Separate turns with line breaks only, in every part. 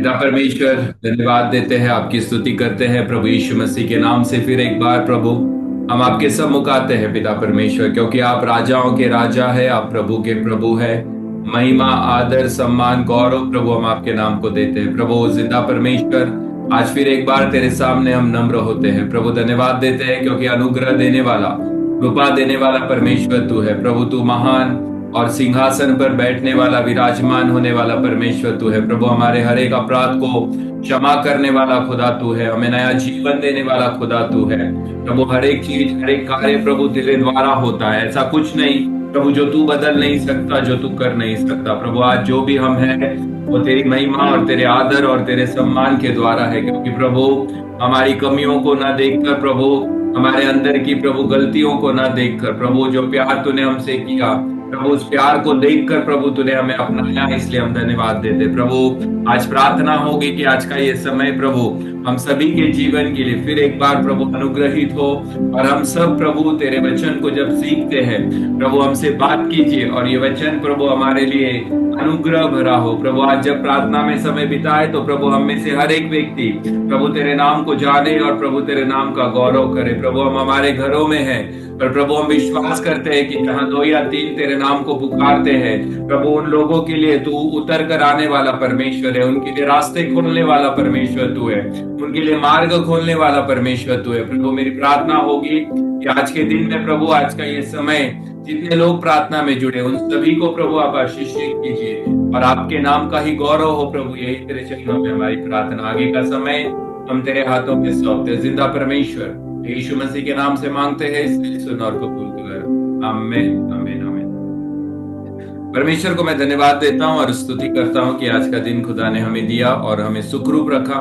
पिता परमेश्वर, धन्यवाद देते हैं, आपकी स्तुति करते हैं प्रभु यीशु मसीह के नाम से। फिर एक बार प्रभु हम आपके सम्मुख आते हैं पिता परमेश्वर, क्योंकि आप राजाओं के राजा है, आप प्रभु के प्रभु है। महिमा, आदर, सम्मान, गौरव प्रभु हम आपके नाम को देते हैं। प्रभु जिंदा परमेश्वर, आज फिर एक बार तेरे सामने हम नम्र होते हैं प्रभु। धन्यवाद देते हैं क्योंकि अनुग्रह देने वाला, कृपा देने वाला परमेश्वर तू है प्रभु। तू महान और सिंहासन पर बैठने वाला, विराजमान होने वाला परमेश्वर तू है प्रभु। हमारे हर एक अपराध को क्षमा करने वाला खुदा तू है, हमें नया जीवन देने वाला खुदा तू है प्रभु। हर एक चीज, हर एक कार्य प्रभु तेरे द्वारा होता है, ऐसा कुछ नहीं प्रभु जो तू बदल नहीं सकता, जो तू कर नहीं सकता प्रभु। आज जो भी हम हैं वो तेरी महिमा और तेरे आदर और तेरे सम्मान के द्वारा है, क्योंकि प्रभु हमारी कमियों को ना देखकर प्रभु, हमारे अंदर की प्रभु गलतियों को ना देखकर प्रभु, जो प्यार तूने हमसे किया प्रभु, उस प्यार को देखकर प्रभु तूने हमें अपनाया, इसलिए हम धन्यवाद देते प्रभु। आज प्रार्थना होगी कि आज का ये समय प्रभु हम सभी के जीवन के लिए फिर एक बार प्रभु अनुग्रहित हो, और हम सब प्रभु तेरे वचन को जब सीखते हैं प्रभु, हमसे बात कीजिए और ये वचन प्रभु हमारे लिए अनुग्रह भरा हो प्रभु। आज जब प्रार्थना में समय बिताए तो प्रभु हम में से हर एक व्यक्ति प्रभु तेरे नाम को जाने और प्रभु तेरे नाम का गौरव करे प्रभु। हम हमारे घरों में हैं, पर प्रभु हम विश्वास करते हैं कि जहां 2 या 3 तेरे नाम को पुकारते हैं प्रभु, उन लोगों के लिए तू उतर कर आने वाला परमेश्वर है, उनके लिए रास्ते खोलने वाला परमेश्वर तू है, उनके लिए मार्ग खोलने वाला परमेश्वर तू है प्रभु। मेरी प्रार्थना होगी कि आज के दिन में प्रभु, आज का ये समय, जितने लोग प्रार्थना में जुड़े उन सभी को प्रभु आप आशीषित कीजिए और आपके नाम का ही गौरव हो प्रभु। यही तेरे चरणों में हमारी प्रार्थना। आगे का समय हम तेरे हाथों में सौंपते, जिंदा परमेश्वर यीशु मसीह के नाम से मांगते हैं, इसलिए सुन और कबूल कर। आमीन, आमीन, आमीन। परमेश्वर को मैं धन्यवाद देता हूँ और स्तुति करता हूँ कि आज का दिन खुदा ने हमें दिया और हमें सुखरूप रखा,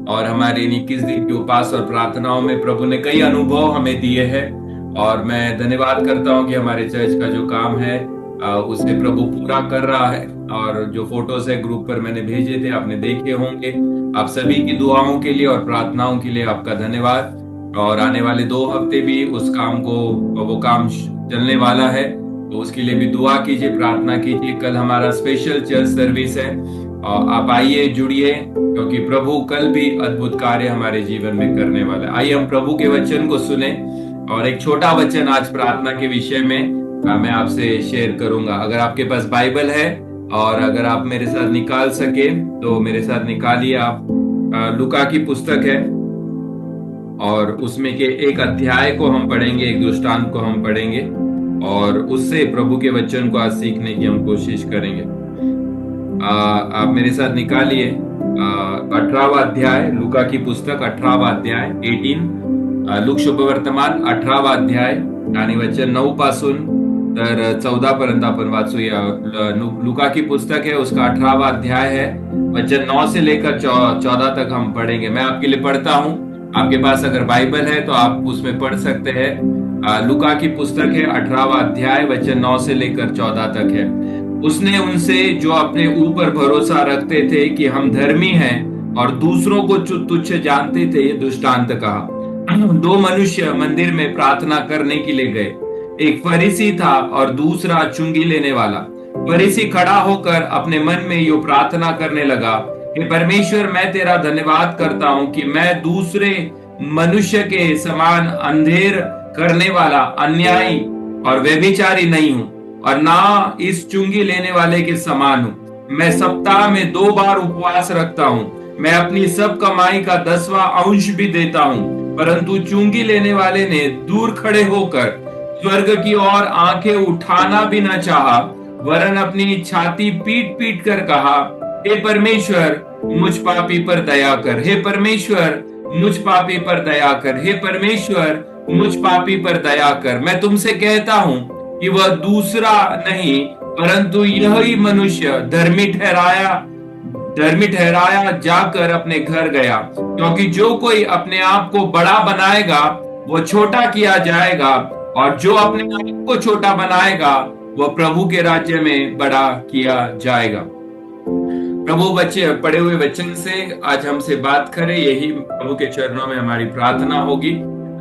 और हमारे 21 दिन के उपास और प्रार्थनाओं में प्रभु ने कई अनुभव हमें दिए हैं। और मैं धन्यवाद करता हूँ कि हमारे चर्च का जो काम है उसे प्रभु पूरा कर रहा है। और जो फोटोज है ग्रुप पर मैंने भेजे थे, आपने देखे होंगे। आप सभी की दुआओं के लिए और प्रार्थनाओं के लिए आपका धन्यवाद। और आने वाले 2 हफ्ते भी उस काम को, वो काम चलने वाला है, तो उसके लिए भी दुआ कीजिए, प्रार्थना कीजिए। कल हमारा स्पेशल चर्च सर्विस है, और आप आइए, जुड़िए, क्योंकि प्रभु कल भी अद्भुत कार्य हमारे जीवन में करने वाला है। आइए हम प्रभु के वचन को सुने, और एक छोटा वचन आज प्रार्थना के विषय में मैं आपसे शेयर करूंगा। अगर आपके पास बाइबल है और अगर आप मेरे साथ निकाल सके तो मेरे साथ निकालिए आप। लूका की पुस्तक है और उसमें के एक अध्याय को हम पढ़ेंगे, एक दृष्टांत को हम पढ़ेंगे, और उससे प्रभु के वचन को आज सीखने की हम कोशिश करेंगे। आप मेरे साथ निकालिए 18वां अध्याय, लूका की पुस्तक 18वां अध्याय 18, लूक शुभवर्तमान 18वां अध्याय आणि वचन 9 पासून तर 14 पर्यंत आपण वाचूया। लूका की पुस्तक है, उसका 18वां अध्याय है, वचन 9 से लेकर 14 तक हम पढ़ेंगे। मैं आपके लिए पढ़ता हूँ, आपके पास अगर बाइबल है तो आप उसमें पढ़ सकते हैं। लूका की पुस्तक है 18वां अध्याय, वचन 9 से लेकर 14 तक है। उसने उनसे जो अपने ऊपर भरोसा रखते थे कि हम धर्मी हैं और दूसरों को तुच्छ जानते थे, ये दृष्टांत कहा। 2 मनुष्य मंदिर में प्रार्थना करने के लिए गए, एक फरीसी था और दूसरा चुंगी लेने वाला। फरीसी खड़ा होकर अपने मन में यो प्रार्थना करने लगा, हे परमेश्वर, मैं तेरा धन्यवाद करता हूं कि मैं दूसरे मनुष्य के समान अंधेर करने वाला, अन्यायी और व्यभिचारी नहीं हूं, और ना इस चुंगी लेने वाले के समान हूं। मैं सप्ताह में 2 बार उपवास रखता हूं, मैं अपनी सब कमाई का 10वां अंश भी देता हूं। परंतु चुंगी लेने वाले ने दूर खड़े होकर स्वर्ग की ओर आंखें उठाना भी न चाहा, वरन अपनी छाती पीट पीट कर कहा, हे परमेश्वर, मुझ पापी पर दया कर। हे परमेश्वर, मुझ पापी पर दया कर। हे परमेश्वर, मुझ पापी पर दया कर। मैं तुमसे कहता हूं कि वह दूसरा नहीं, परंतु यही मनुष्य धर्मी ठहराया जाकर अपने घर गया। क्योंकि जो कोई अपने आप को बड़ा बनाएगा वो छोटा किया जाएगा, और जो अपने आप को छोटा बनाएगा वह प्रभु के राज्य में बड़ा किया जाएगा। प्रभु बच्चे पढ़े हुए वचन से आज हमसे बात करें, यही प्रभु के चरणों में हमारी प्रार्थना होगी।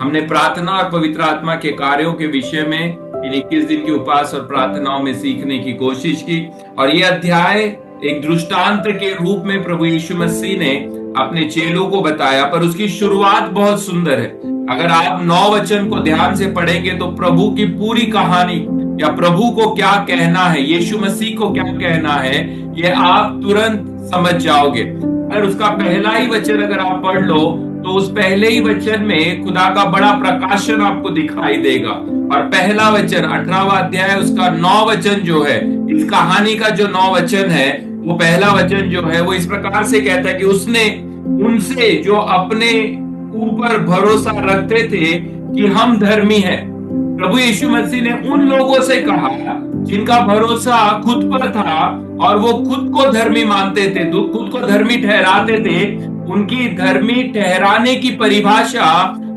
हमने प्रार्थना और पवित्र आत्मा के कार्यों के विषय में इन 21 दिन की उपास और प्रार्थनाओं में सीखने की कोशिश की, और ये अध्याय एक दृष्टांत के रूप में प्रभु यीशु मसीह ने अपने चेलों को बताया, पर उसकी शुरुआत बहुत सुंदर है। अगर आप 9 वचन को ध्यान से पढ़ेंगे तो प्रभु की पूरी कहानी या प्रभु को क्या कहना है, यीशु मसीह को क्या कहना है, ये आप तुरंत समझ जाओगे। अगर उसका पहला ही वचन अगर आप पढ़ लो तो उस पहले ही वचन में खुदा का बड़ा प्रकाशन आपको दिखाई देगा। और पहला वचन 18वां अध्याय उसका 9 वचन जो है, इस कहानी का जो 9 वचन है, वो पहला वचन जो है वो इस प्रकार से कहता है कि उसने उनसे जो अपने ऊपर भरोसा रखते थे कि हम धर्मी हैं, प्रभु यीशु मसीह ने उन लोगों से कहा जिनका भरोसा खुद पर था और वो खुद को धर्मी मानते थे, खुद को धर्मी ठहराते थे, उनकी धर्मी ठहराने की परिभाषा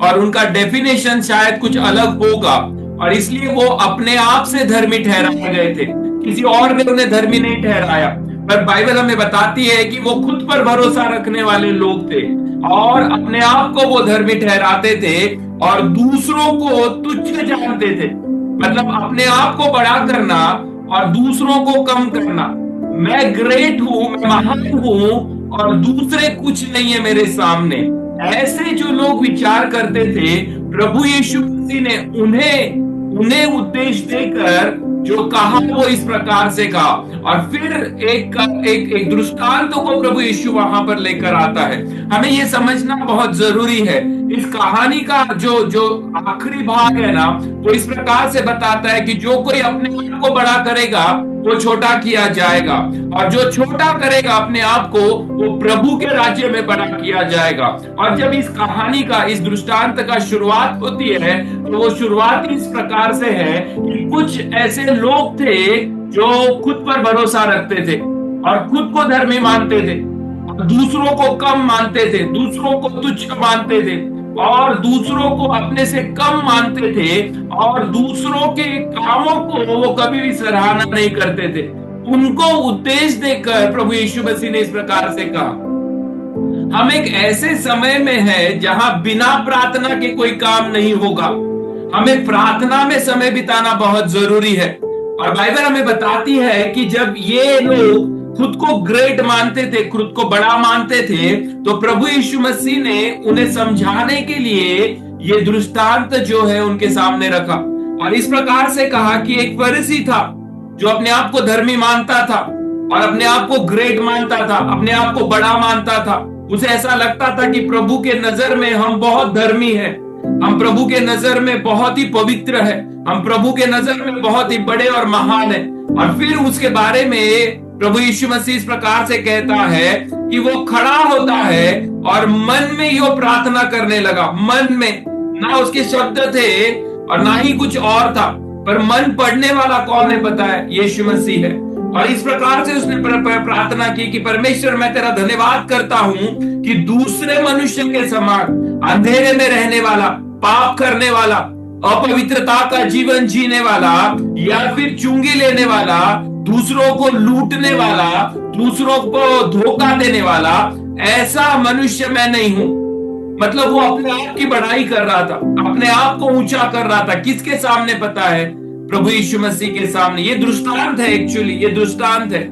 और उनका डेफिनेशन शायद कुछ अलग होगा, और इसलिए वो अपने आप से धर्मी ठहराए गए थे, किसी और ने उन्हें धर्मी नहीं ठहराया। पर बाइबल हमें बताती है कि वो खुद पर भरोसा रखने वाले लोग थे और अपने आप को वो धर्मी ठहराते थे और दूसरों को तुच्छ जानते थे। मतलब अपने आप को बड़ा करना और दूसरों को कम करना। मैं ग्रेट हूं, मैं महान हूं और दूसरे कुछ नहीं है मेरे सामने। ऐसे जो लोग विचार करते थे, प्रभु यीशु मसीह ने उन्हें उद्देश्य देकर जो कहा वो इस प्रकार से कहा, और फिर एक दृष्टांत को प्रभु यीशु वहां पर लेकर आता है। हमें ये समझना बहुत जरूरी है। इस कहानी का जो आखिरी भाग है ना, वो इस प्रकार से बताता है कि जो कोई अपने आप को बड़ा करेगा वो छोटा किया जाएगा, और जो छोटा करेगा अपने आप को वो प्रभु के राज्य में बड़ा किया जाएगा। और जब इस कहानी का, इस दृष्टांत का शुरुआत होती है तो वो शुरुआत इस प्रकार से है कि कुछ ऐसे लोग थे जो खुद पर भरोसा रखते थे और खुद को धर्मी मानते थे, दूसरों को कम मानते थे, दूसरों को तुच्छ मानते थे और दूसरों को अपने से कम मानते थे, और दूसरों के कामों को वो कभी भी सराहना नहीं करते थे। उनको उद्देश्य देकर प्रभु यीशु मसीह ने इस प्रकार से कहा, हम एक ऐसे समय में है जहां बिना प्रार्थना के कोई काम नहीं होगा। हमें प्रार्थना में समय बिताना बहुत जरूरी है। और बाइबल हमें बताती है कि जब ये लोग खुद को ग्रेट मानते थे, खुद को बड़ा मानते थे, तो प्रभु यीशु मसीह ने उन्हें समझाने के लिए ये दृष्टांत जो है उनके सामने रखा और इस प्रकार से कहा कि एक फरीसी था जो अपने आप को धर्मी मानता था और अपने आप को ग्रेट मानता था, अपने आप को बड़ा मानता था। उसे ऐसा लगता था कि प्रभु के नजर में हम बहुत धर्मी हैं, हम प्रभु के नजर में बहुत ही पवित्र है, हम प्रभु के नजर में बहुत ही बड़े और महान है। और फिर उसके बारे में प्रभु यीशु मसीह इस प्रकार से कहता है कि वो खड़ा होता है और मन में ही वो प्रार्थना करने लगा। मन में, ना उसके शब्द थे और ना ही कुछ और था, पर मन पढ़ने वाला कौन है पता है? यीशु मसीह है। और इस प्रकार से उसने प्रार्थना की कि परमेश्वर, मैं तेरा धन्यवाद करता हूं कि दूसरे मनुष्य के समान अंधेरे में रहने वाला, पाप करने वाला, अपवित्रता का जीवन जीने वाला या फिर चुंगी लेने वाला, दूसरों को लूटने वाला, दूसरों को धोखा देने वाला, ऐसा मनुष्य मैं नहीं हूं। मतलब वो अपने आप की बड़ाई कर रहा था, अपने आप को ऊंचा कर रहा था। किसके सामने पता है? प्रभु यीशु मसीह के सामने। ये दृष्टांत है, एक्चुअली ये दृष्टांत है।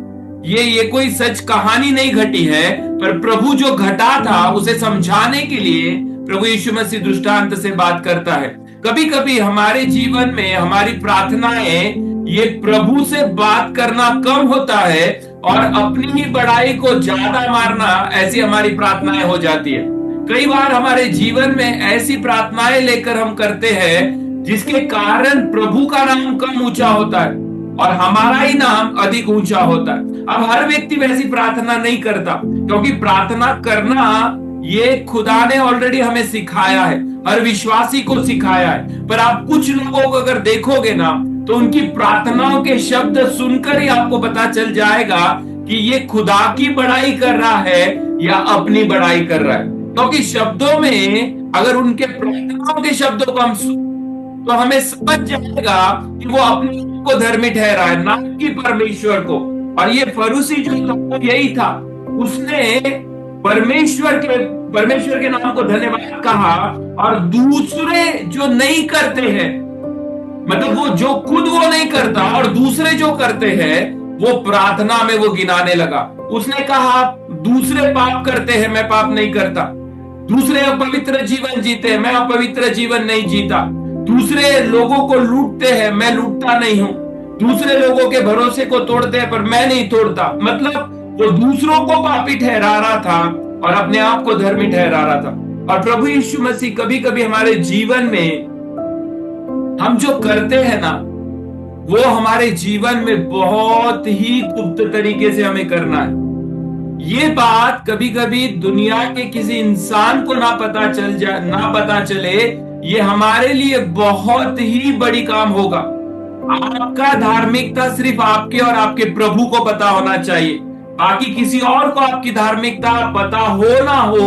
ये कोई सच कहानी नहीं घटी है, पर प्रभु जो घटा था उसे समझाने के लिए प्रभु यीशु मसीह दृष्टांत से बात करता है। कभी कभी हमारे जीवन में हमारी प्रार्थनाएं, ये प्रभु से बात करना कम होता है और अपनी ही बड़ाई को ज्यादा मारना, ऐसी हमारी प्रार्थनाएं हो जाती है। कई बार हमारे जीवन में ऐसी प्रार्थनाएं लेकर हम करते हैं जिसके कारण प्रभु का नाम कम ऊंचा होता है और हमारा ही नाम अधिक ऊंचा होता है। अब हर व्यक्ति वैसी प्रार्थना नहीं करता, क्योंकि प्रार्थना करना ये खुदा ने ऑलरेडी हमें सिखाया है, हर विश्वासी को सिखाया है। पर आप कुछ लोगों को अगर देखोगे ना, तो उनकी प्रार्थनाओं के शब्द सुनकर ही आपको पता चल जाएगा कि ये खुदा की बड़ाई कर रहा है या अपनी बड़ाई कर रहा है। क्योंकि शब्दों में अगर उनके प्रार्थनाओं के शब्दों को हम तो हमें समझ जाएगा कि वो अपने को धर्मी ठहरा है, ना कि परमेश्वर को। और ये फरीसी जो था यही था, उसने परमेश्वर के नाम को धन्यवाद कहा और दूसरे जो नहीं करते हैं, मतलब वो जो खुद वो नहीं करता और दूसरे जो करते हैं वो प्रार्थना में वो गिनाने लगा। उसने कहा दूसरे पाप करते हैं, मैं पाप नहीं करता। दूसरे अपवित्र जीवन जीते हैं, मैं अपवित्र जीवन नहीं जीता। दूसरे लोगों को लूटते हैं, मैं लूटता नहीं हूं। दूसरे लोगों के भरोसे को तोड़ते हैं, पर मैं नहीं तोड़ता। मतलब वो दूसरों को पापी ठहरा रहा था और अपने आप को धर्मी ठहरा रहा था। और प्रभु यीशु मसीह कभी कभी हमारे जीवन में हम जो करते हैं ना, वो हमारे जीवन में बहुत ही गुप्त तरीके से हमें करना है। ये बात कभी कभी दुनिया के किसी इंसान को ना पता चले, ये हमारे लिए बहुत ही बड़ी काम होगा। आपका धार्मिकता सिर्फ आपके और आपके प्रभु को पता होना चाहिए। बाकी किसी और को आपकी धार्मिकता पता हो ना हो,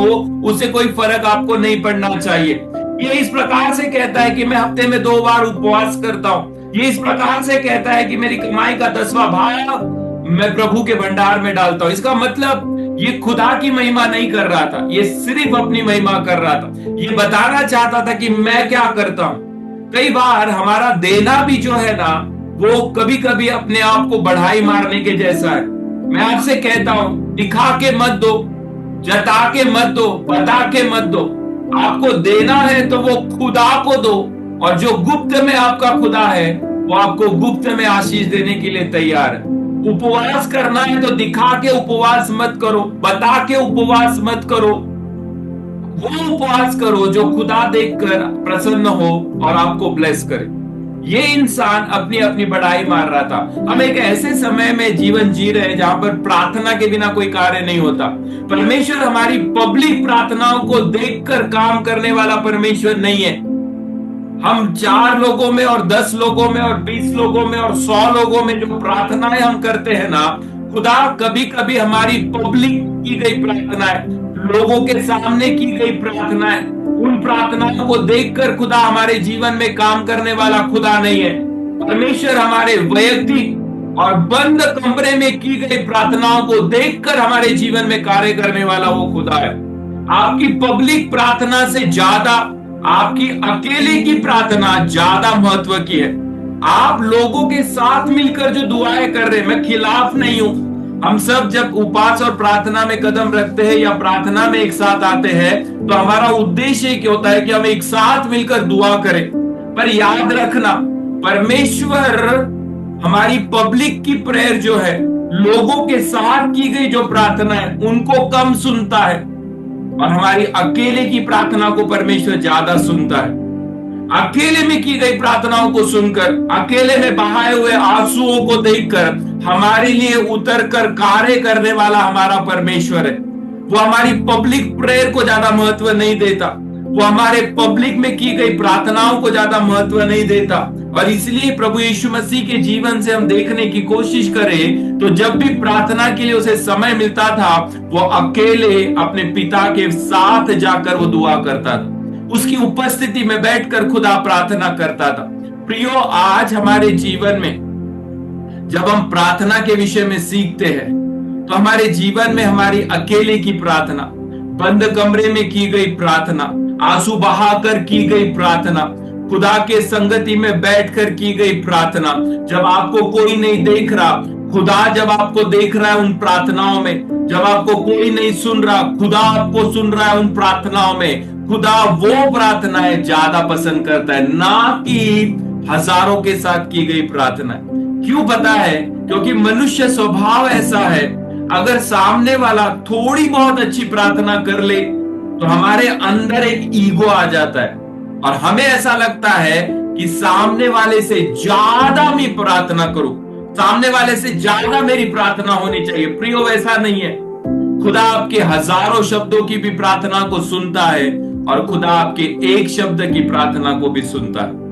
उससे कोई फर्क आपको नहीं पड़ना चाहिए। ये इस प्रकार से कहता है कि मैं हफ्ते में 2 बार उपवास करता हूं। ये इस प्रकार से कहता है कि मेरी कमाई का 10वां भाग मैं प्रभु के भंडार में डालता हूं। इसका मतलब ये खुदा की महिमा नहीं कर रहा था, ये सिर्फ अपनी महिमा कर रहा था। ये बताना चाहता था कि मैं क्या करता हूं। कई बार हमारा देना भी जो है ना, वो कभी कभी अपने आप को बढ़ाई मारने के जैसा है। मैं आपसे कहता हूं, दिखा के मत दो, जता के मत दो, बता के मत दो। आपको देना है तो वो खुदा को दो, और जो गुप्त में आपका खुदा है वो आपको गुप्त में आशीष देने के लिए तैयार है। उपवास करना है तो दिखा के उपवास मत करो, बता के उपवास मत करो। वो उपवास करो जो खुदा देखकर प्रसन्न हो और आपको ब्लेस करे। ये इंसान अपनी अपनी बड़ाई मार रहा था। हम एक ऐसे समय में जीवन जी रहे हैं जहां पर प्रार्थना के बिना कोई कार्य नहीं होता। परमेश्वर हमारी पब्लिक प्रार्थनाओं को देखकर काम करने वाला परमेश्वर नहीं है। हम 4 लोगों में और 10 लोगों में और 20 लोगों में और 100 लोगों में जो प्रार्थनाएं हम करते हैं ना, खुदा कभी कभी हमारी पब्लिक की गई प्रार्थनाएं, लोगों के सामने की गई प्रार्थनाएं, उन प्रार्थनाओं को देखकर खुदा हमारे जीवन में काम करने वाला खुदा नहीं है। परमेश्वर हमारे वैयक्तिक और बंद कमरे में की गई प्रार्थनाओं को देखकर हमारे जीवन में कार्य करने वाला वो खुदा है। आपकी पब्लिक प्रार्थना से ज्यादा आपकी अकेले की प्रार्थना ज्यादा महत्व की है। आप लोगों के साथ मिलकर जो दुआएं कर रहे हैं, मैं खिलाफ नहीं हूं। हम सब जब उपवास और प्रार्थना में कदम रखते हैं या प्रार्थना में एक साथ आते हैं, तो हमारा उद्देश्य क्या होता है कि हम एक साथ मिलकर दुआ करें। पर याद रखना, परमेश्वर हमारी पब्लिक की प्रेयर जो है, लोगों के साथ की गई जो प्रार्थना है, उनको कम सुनता है, और हमारी अकेले की प्रार्थना को परमेश्वर ज्यादा सुनता है। अकेले में की गई प्रार्थनाओं को सुनकर, अकेले में बहाए हुए आंसुओं को देखकर हमारे लिए उतर कर कार्य करने वाला हमारा परमेश्वर है। वो हमारी पब्लिक प्रेयर को ज्यादा महत्व नहीं देता, वो हमारे पब्लिक में की गई प्रार्थनाओं को ज्यादा महत्व नहीं देता। और इसलिए प्रभु यीशु मसीह के जीवन से हम देखने की कोशिश करें तो जब भी प्रार्थना के लिए उसे समय मिलता था, वो अकेले अपने पिता के साथ जाकर वो दुआ करता था, उसकी उपस्थिति में बैठकर खुदा प्रार्थना करता था। प्रियो, आज हमारे जीवन में जब हम प्रार्थना के विषय में सीखते हैं, तो हमारे जीवन में हमारी अकेले की प्रार्थना, बंद कमरे में की गई प्रार्थना, आंसू बहाकर की गई प्रार्थना, खुदा के संगति में बैठकर की गई प्रार्थना, जब आपको कोई नहीं देख रहा, खुदा जब आपको देख रहा है उन प्रार्थनाओं में, जब आपको कोई नहीं सुन रहा, खुदा आपको सुन रहा है उन प्रार्थनाओं में, खुदा वो प्रार्थनाएं ज्यादा पसंद करता है, ना कि हजारों के साथ की गई प्रार्थना। क्यों पता है? क्योंकि मनुष्य स्वभाव ऐसा है, अगर सामने वाला थोड़ी बहुत अच्छी प्रार्थना कर ले तो हमारे अंदर एक ईगो आ जाता है और हमें ऐसा लगता है कि सामने वाले से ज्यादा मैं प्रार्थना करूं, सामने वाले से ज्यादा मेरी प्रार्थना होनी चाहिए। प्रियो, वैसा नहीं है। खुदा आपके हजारों शब्दों की भी प्रार्थना को सुनता है और खुदा आपके एक शब्द की प्रार्थना को भी सुनता है।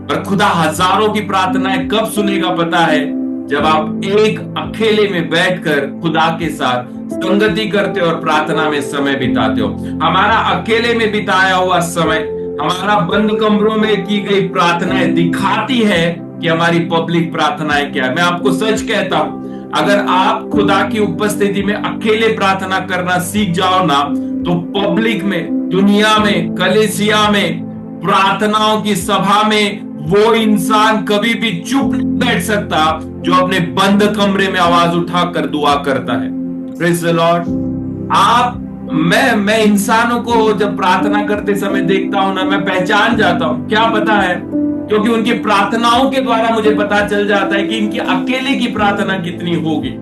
पर खुदा हजारों की प्रार्थनाएं कब सुनेगा पता है? जब आप एक अकेले में बैठकर खुदा के साथ संगति करते हो और प्रार्थना में समय बिताते हो। हमारा अकेले में बिताया हुआ समय, हमारा बंद कमरों में की गई प्रार्थनाएं दिखाती है कि हमारी पब्लिक प्रार्थनाएं क्या है। मैं आपको सच कहता हूं, अगर आप खुदा की उपस्थिति में अकेले प्रार्थना करना सीख जाओ ना, तो पब्लिक में, दुनिया में, कलीसिया में, प्रार्थनाओं की सभा में वो इंसान कभी भी चुप नहीं बैठ सकता जो अपने बंद कमरे में आवाज उठाकर दुआ करता है। Praise the Lord. आप मैं इंसानों को जब प्रार्थना करते समय देखता हूं ना, मैं पहचान जाता हूं। क्या पता है? क्योंकि उनकी प्रार्थनाओं के द्वारा मुझे पता चल जाता है कि इनकी अकेले की प्रार्थना कितनी होगी।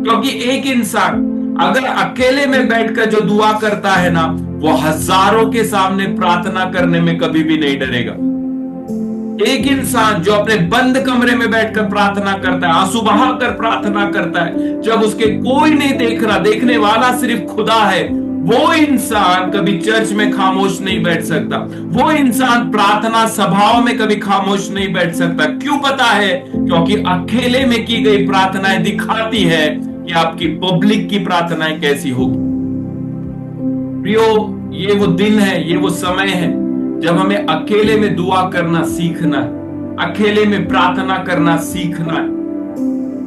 क्योंकि एक इंसान अगर अकेले में बैठकर जो दुआ करता है ना, वो हजारों के सामने प्रार्थना करने में कभी भी नहीं डरेगा। एक इंसान जो अपने बंद कमरे में बैठकर प्रार्थना करता है, आंसू बहाकर प्रार्थना करता है, जब उसके कोई नहीं देख रहा, देखने वाला सिर्फ खुदा है, वो इंसान कभी चर्च में खामोश नहीं बैठ सकता। वो इंसान प्रार्थना सभाओं में कभी खामोश नहीं बैठ सकता। क्यों पता है? क्योंकि अकेले में की गई प्रार्थनाएं दिखाती है कि आपकी पब्लिक की प्रार्थनाएं कैसी होगी। प्रियो, ये वो दिन है, ये वो समय है जब हमें अकेले में दुआ करना सीखना है, अकेले में प्रार्थना करना सीखना है।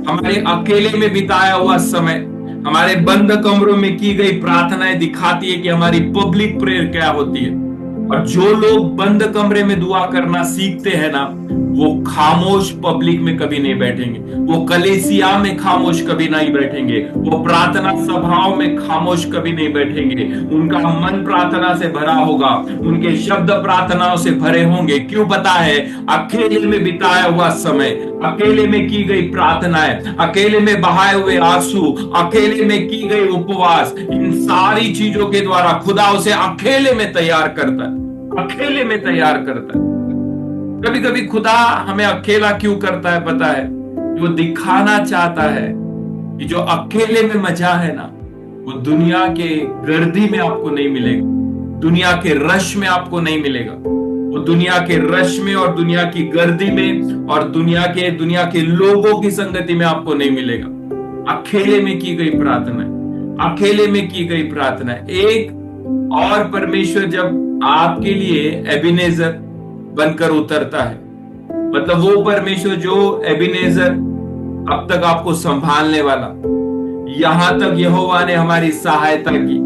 हमारे अकेले में बिताया हुआ समय, हमारे बंद कमरों में की गई प्रार्थनाएं दिखाती है कि हमारी पब्लिक प्रेयर क्या होती है। और जो लोग बंद कमरे में दुआ करना सीखते हैं ना, वो खामोश पब्लिक में कभी नहीं बैठेंगे, वो कलीसिया में खामोश कभी नहीं बैठेंगे, वो प्रार्थना सभाओं में खामोश कभी नहीं बैठेंगे। उनका मन प्रार्थना से भरा होगा, उनके शब्द प्रार्थनाओं से भरे होंगे। क्यों पता है? अकेले में बिताया हुआ समय, अकेले में की गई प्रार्थनाएं, अकेले में बहाए हुए आंसू, अकेले में की गई उपवास, इन सारी चीजों के द्वारा खुदा उसे अकेले में तैयार करता है, अकेले में तैयार करता है। कभी कभी खुदा हमें अकेला क्यों करता है पता है? वो दिखाना चाहता है कि जो अकेले में मजा है ना, वो दुनिया के गर्दी में आपको नहीं मिलेगा, दुनिया के रश में आपको नहीं मिलेगा। वो दुनिया के रश में और दुनिया की गर्दी में और दुनिया के लोगों की संगति में आपको नहीं मिलेगा। अकेले में की गई प्रार्थना, अकेले में की गई प्रार्थना। एक और परमेश्वर जब आपके लिए एबिनेजर बनकर उतरता है, मतलब वो परमेश्वर जो एबिनेजर अब तक आपको संभालने वाला, यहां तक यहोवा ने हमारी सहायता की,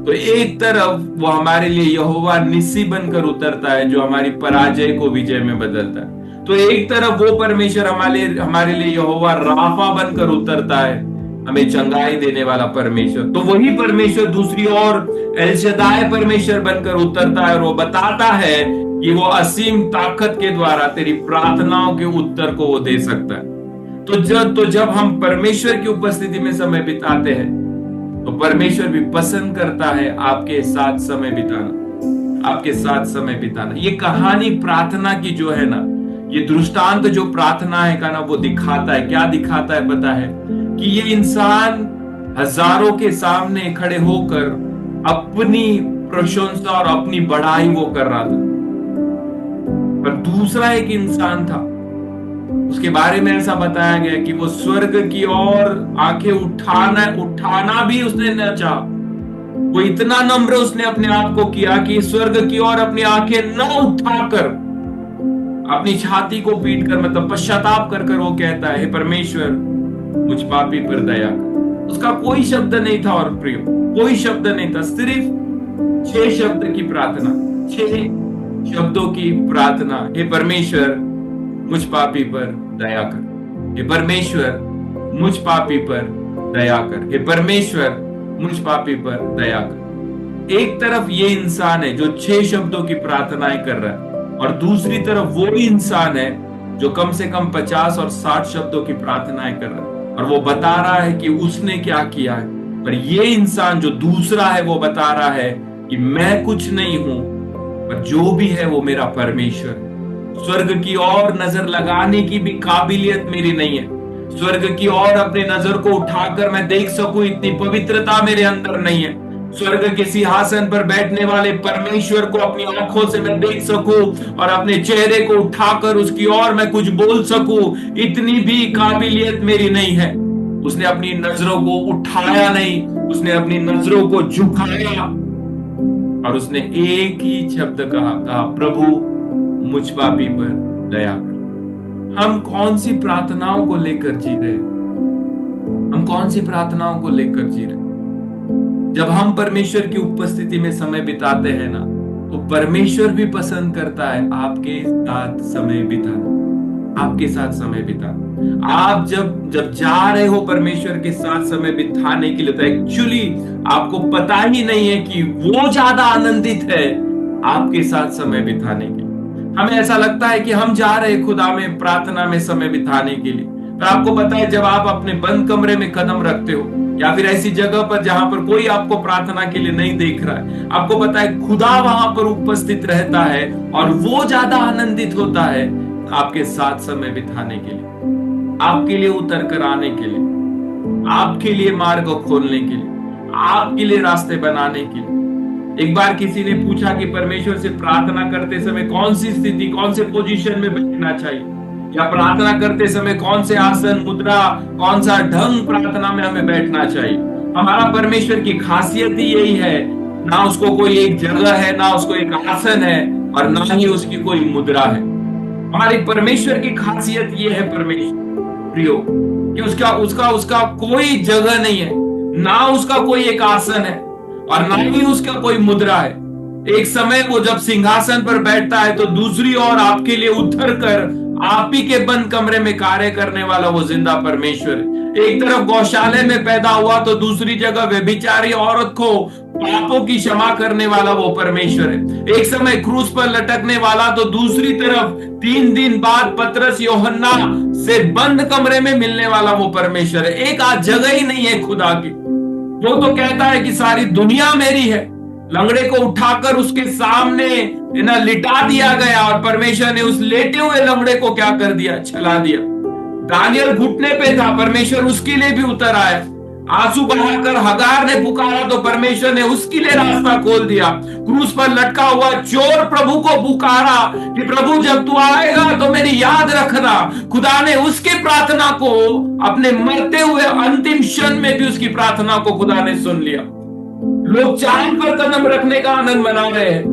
तो एक तरफ वो हमारे लिए यहोवा निस्सी बनकर उतरता है जो हमारी पराजय को विजय में बदलता है। तो एक तरफ वो परमेश्वर हमारे लिए यहोवा राफा बनकर उतरता है, हमें चंगाई देने वाला परमेश्वर। तो वही परमेश्वर दूसरी ओर एल शदाय परमेश्वर बनकर उतरता है और वो बताता है कि वो असीम ताकत के द्वारा तेरी प्रार्थनाओं के उत्तर को वो दे सकता है। तो जब हम परमेश्वर की उपस्थिति में समय बिताते हैं, तो परमेश्वर भी पसंद करता है आपके साथ समय बिताना, आपके साथ समय बिताना। ये कहानी प्रार्थना की जो है ना, ये दृष्टांत जो प्रार्थना है का ना, वो दिखाता है, क्या दिखाता है पता है? कि ये इंसान हजारों के सामने खड़े होकर अपनी प्रशंसा और अपनी बढ़ाई वो कर रहा था, पर दूसरा एक इंसान था, उसके बारे में ऐसा बताया गया कि वो स्वर्ग की ओर आंखें उठाना भी उसने न चाहा। वो इतना नम्र उसने अपने आप को किया कि स्वर्ग की ओर अपनी आंखें न उठाकर अपनी छाती को पीट कर, मतलब पश्चाताप कर वो कहता है, हे परमेश्वर मुझ पापी पर दया कर। उसका कोई शब्द नहीं था और प्रिय, कोई शब्द नहीं था, सिर्फ 6 शब्द की प्रार्थना, 6 शब्दों की प्रार्थना। हे परमेश्वर मुझ पापी पर दया कर, हे परमेश्वर मुझ पापी पर दया कर, हे परमेश्वर मुझ पापी पर दया कर। एक तरफ ये इंसान है जो 6 शब्दों की प्रार्थनाएं कर रहा है, और दूसरी तरफ वो इंसान है जो कम से कम 50 और 60 शब्दों की प्रार्थनाएं कर रहा है, और वो बता रहा है कि उसने क्या किया है। पर ये इंसान जो दूसरा है, वो बता रहा है कि मैं कुछ नहीं हूं, पर जो भी है वो मेरा परमेश्वर। स्वर्ग की ओर नजर लगाने की भी काबिलियत मेरी नहीं है, स्वर्ग की ओर अपने नजर को उठाकर मैं देख सकूं, इतनी पवित्रता मेरे अंदर नहीं है। स्वर्ग के सिंहासन पर बैठने वाले परमेश्वर को अपनी आंखों से मैं देख सकूं और अपने चेहरे को उठाकर उसकी ओर मैं कुछ बोल सकूं, इतनी भी काबिलियत मेरी नहीं है। उसने अपनी नजरों को उठाया नहीं, उसने अपनी नजरों को झुकाया और उसने एक ही शब्द कहा, प्रभु मुझ पापी पर दया कर। हम कौन सी प्रार्थनाओं को लेकर जी रहे? हम कौन सी प्रार्थनाओं को लेकर जी रहे? जब हम परमेश्वर की उपस्थिति में समय बिताते हैं ना, तो परमेश्वर भी पसंद करता है आपके साथ समय बिताना, आपके साथ समय बिताना। आप जब जब जा रहे हो परमेश्वर के साथ समय बिताने के लिए, तो एक्चुअली आपको पता ही नहीं है कि वो ज्यादा आनंदित है आपके साथ समय बिताने के लिए। हमें ऐसा लगता है कि हम जा रहे खुदा में प्रार्थना में समय बिताने के लिए, पर आपको पता है जब आप अपने बंद कमरे में कदम रखते हो या फिर ऐसी जगह पर जहां पर कोई आपको प्रार्थना के लिए नहीं देख रहा है, आपको पता है खुदा वहां पर उपस्थित रहता है और वो ज्यादा आनंदित होता है आपके साथ समय बिताने के लिए, आपके लिए उतर कर आने के लिए, आपके लिए मार्ग खोलने के लिए, आपके लिए रास्ते बनाने के लिए। एक बार किसी ने पूछा कि परमेश्वर से प्रार्थना करते समय कौन सी स्थिति, कौन से पोजीशन में बैठना चाहिए, या प्रार्थना करते समय कौन से आसन, मुद्रा, कौन सा ढंग प्रार्थना में हमें बैठना चाहिए। हमारा परमेश्वर की खासियत ही यही है, ना उसको कोई एक जगह है, ना उसको एक आसन है, और ना ही उसकी कोई मुद्रा है। हमारे परमेश्वर की खासियत ये है परमेश्वर प्रियो, कि उसका उसका उसका कोई जगह नहीं है, ना उसका कोई एक आसन है और ना ही उसका कोई मुद्रा है। एक समय वो जब सिंहासन पर बैठता है तो दूसरी ओर आपके लिए उतर कर आप ही के बंद कमरे में कार्य करने वाला वो जिंदा परमेश्वर है। एक तरफ गौशाले में पैदा हुआ तो दूसरी जगह व्यभिचारी औरत को पापों की क्षमा करने वाला वो परमेश्वर है। एक समय क्रूस पर लटकने वाला तो दूसरी तरफ 3 दिन बाद पतरस यूहन्ना से बंद कमरे में मिलने वाला वो परमेश्वर है। एक आज जगह ही नहीं है खुदा की। वो तो कहता है कि सारी दुनिया मेरी है। लंगड़े को उठाकर उसके सामने ना लिटा दिया गया और परमेश्वर ने उस लेटे हुए लंगड़े को क्या कर दिया, छला दिया। दानियल घुटने पे था, परमेश्वर उसके लिए भी उतर आया। आंसू बहाकर हगार ने पुकारा तो परमेश्वर ने उसके लिए रास्ता खोल दिया। क्रूस पर लटका हुआ चोर प्रभु को पुकारा कि प्रभु जब तू आएगा तो मेरी याद रखना। खुदा ने उसकी प्रार्थना को, अपने मरते हुए अंतिम क्षण में भी उसकी प्रार्थना को खुदा ने सुन लिया। लोग चांद पर कदम रखने का आनंद मना रहे हैं,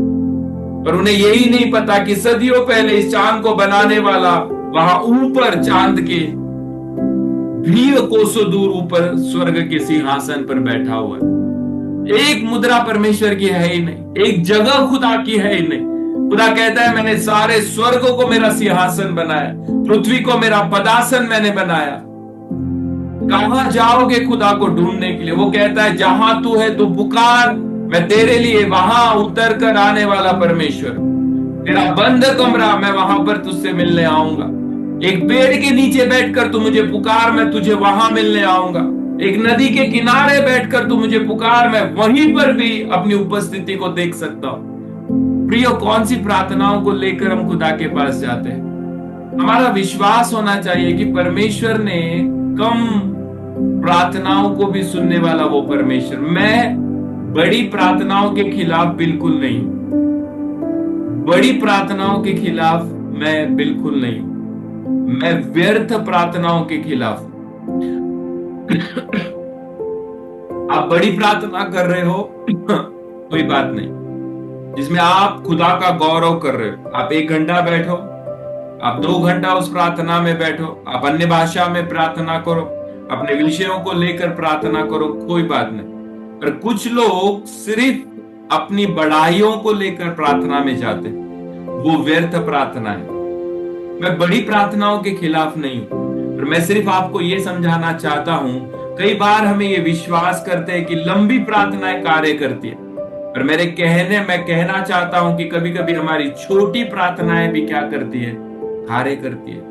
पर उन्हें यही नहीं पता कि सदियों पहले इस चांद को बनाने वाला वहां ऊपर चांद के भी कोसों दूर ऊपर स्वर्ग के सिंहासन पर बैठा हुआ है। एक मुद्रा परमेश्वर की है ही नहीं, एक जगह खुदा की है ही नहीं। खुदा कहता है मैंने सारे स्वर्गों को मेरा सिंहासन बनाया, पृथ्वी को मेरा पदासन मैंने बनाया। कहां जाओगे खुदा को ढूंढने के लिए? वो कहता है जहां तू है तू पुकार, मैं तेरे लिए वहां उतर कर आने वाला परमेश्वर। तेरा बंद कमरा, मैं वहां पर तुझसे मिलने आऊंगा। एक पेड़ के नीचे बैठकर तू मुझे पुकार, मैं तुझे वहां मिलने आऊंगा। एक नदी के किनारे बैठकर तू मुझे पुकार, मैं वहीं पर भी अपनी उपस्थिति को देख सकता हूं। प्रियो, कौन सी प्रार्थनाओं को लेकर हम खुदा के पास जाते हैं? हमारा विश्वास होना चाहिए कि परमेश्वर ने कम प्रार्थनाओं को भी सुनने वाला वो परमेश्वर। मैं बड़ी प्रार्थनाओं के खिलाफ बिल्कुल नहीं, बड़ी प्रार्थनाओं के खिलाफ मैं बिल्कुल नहीं, मैं व्यर्थ प्रार्थनाओं के खिलाफ। आप बड़ी प्रार्थना कर रहे हो कोई बात नहीं, जिसमें आप खुदा का गौरव कर रहे हो। आप 1 घंटा बैठो, आप 2 घंटा उस प्रार्थना में बैठो, आप अन्य भाषा में प्रार्थना करो, अपने विषयों को लेकर प्रार्थना करो, कोई बात नहीं। पर कुछ लोग सिर्फ अपनी बड़ाइयों को लेकर प्रार्थना में जाते, वो व्यर्थ प्रार्थना है। मैं बड़ी प्रार्थनाओं के खिलाफ नहीं हूं, पर मैं सिर्फ आपको यह समझाना चाहता हूं, कई बार हमें ये विश्वास करते हैं कि लंबी प्रार्थनाएं कार्य करती है, पर मैं कहना चाहता हूं कि कभी कभी हमारी छोटी प्रार्थनाएं भी क्या करती है, कार्य करती है।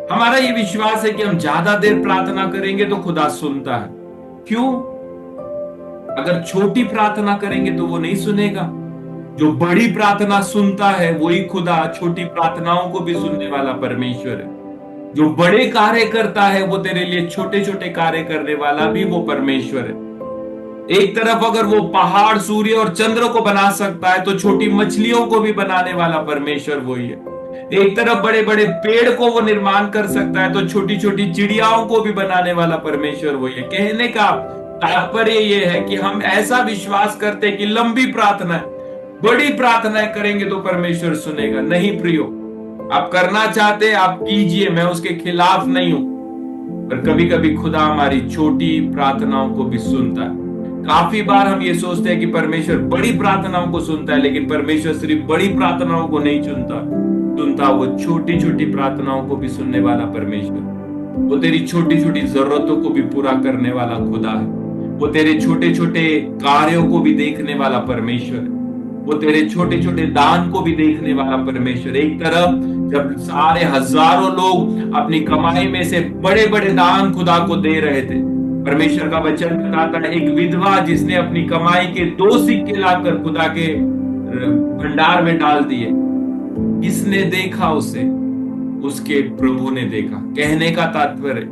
हमारा ये विश्वास है कि हम ज्यादा देर प्रार्थना करेंगे तो खुदा सुनता है। क्यों? अगर छोटी प्रार्थना करेंगे तो वो नहीं सुनेगा। जो बड़ी प्रार्थना सुनता है वही खुदा छोटी प्रार्थनाओं को भी सुनने वाला परमेश्वर है। जो बड़े कार्य करता है वो तेरे लिए छोटे छोटे कार्य करने वाला भी वो परमेश्वर है। एक तरफ अगर वो पहाड़, सूर्य और चंद्र को बना सकता है तो छोटी मछलियों को भी बनाने वाला परमेश्वर वही है। एक तरफ बड़े बड़े पेड़ को वो निर्माण कर सकता है तो छोटी छोटी चिड़ियाओं को भी बनाने वाला परमेश्वर वही है। कहने का तात्पर्य ये है कि हम ऐसा विश्वास करते हैं कि लंबी प्रार्थना, बड़ी प्रार्थनाएं करेंगे तो परमेश्वर सुनेगा। नहीं प्रियो, आप करना चाहते आप कीजिए, मैं उसके खिलाफ नहीं हूं, पर कभी कभी खुदा हमारी छोटी प्रार्थनाओं को भी सुनता है। काफी बार हम ये सोचते हैं कि परमेश्वर बड़ी प्रार्थनाओं को सुनता है, लेकिन परमेश्वर सिर्फ बड़ी प्रार्थनाओं को नहीं सुनता, वो छोटी छोटी प्रार्थनाओं को भी सुनने वाला परमेश्वर। वो तेरी छोटी छोटी जरूरतों को भी पूरा करने वाला खुदा है। वो तेरे छोटे छोटे कार्यों को भी देखने वाला परमेश्वर है। वो तेरे छोटे छोटे दान को भी देखने वाला परमेश्वर। एक तरफ जब सारे हजारों लोग अपनी कमाई में से बड़े बड़े दान खुदा को दे रहे थे, परमेश्वर का वचन बताता है एक विधवा जिसने अपनी कमाई के 2 सिक्के लाकर खुदा के भंडार में डाल दिए, किसने देखा उसे? उसके प्रभु ने देखा। कहने का तात्पर्य,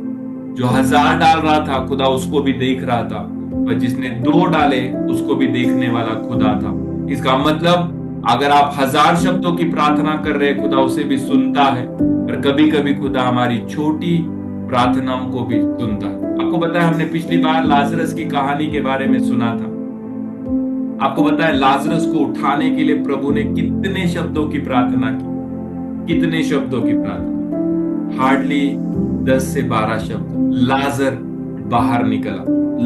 जो 1000 डाल रहा था खुदा उसको भी देख रहा था, और जिसने 2 डाले उसको भी देखने वाला खुदा था। इसका मतलब अगर आप 1000 शब्दों की प्रार्थना कर रहे हैं, खुदा उसे भी सुनता है, और कभी कभी खुदा हमारी छोटी प्रार्थनाओं को भी सुनता है। आपको पता है, हमने पिछली बार लाजरस की कहानी के बारे में सुना था। आपको पता है लाजरस को उठाने के लिए प्रभु ने कितने शब्दों की प्रार्थना की? कितने शब्दों की प्रार्थना? हार्डली 10 से 12 शब्द। लाजर बाहर निकला,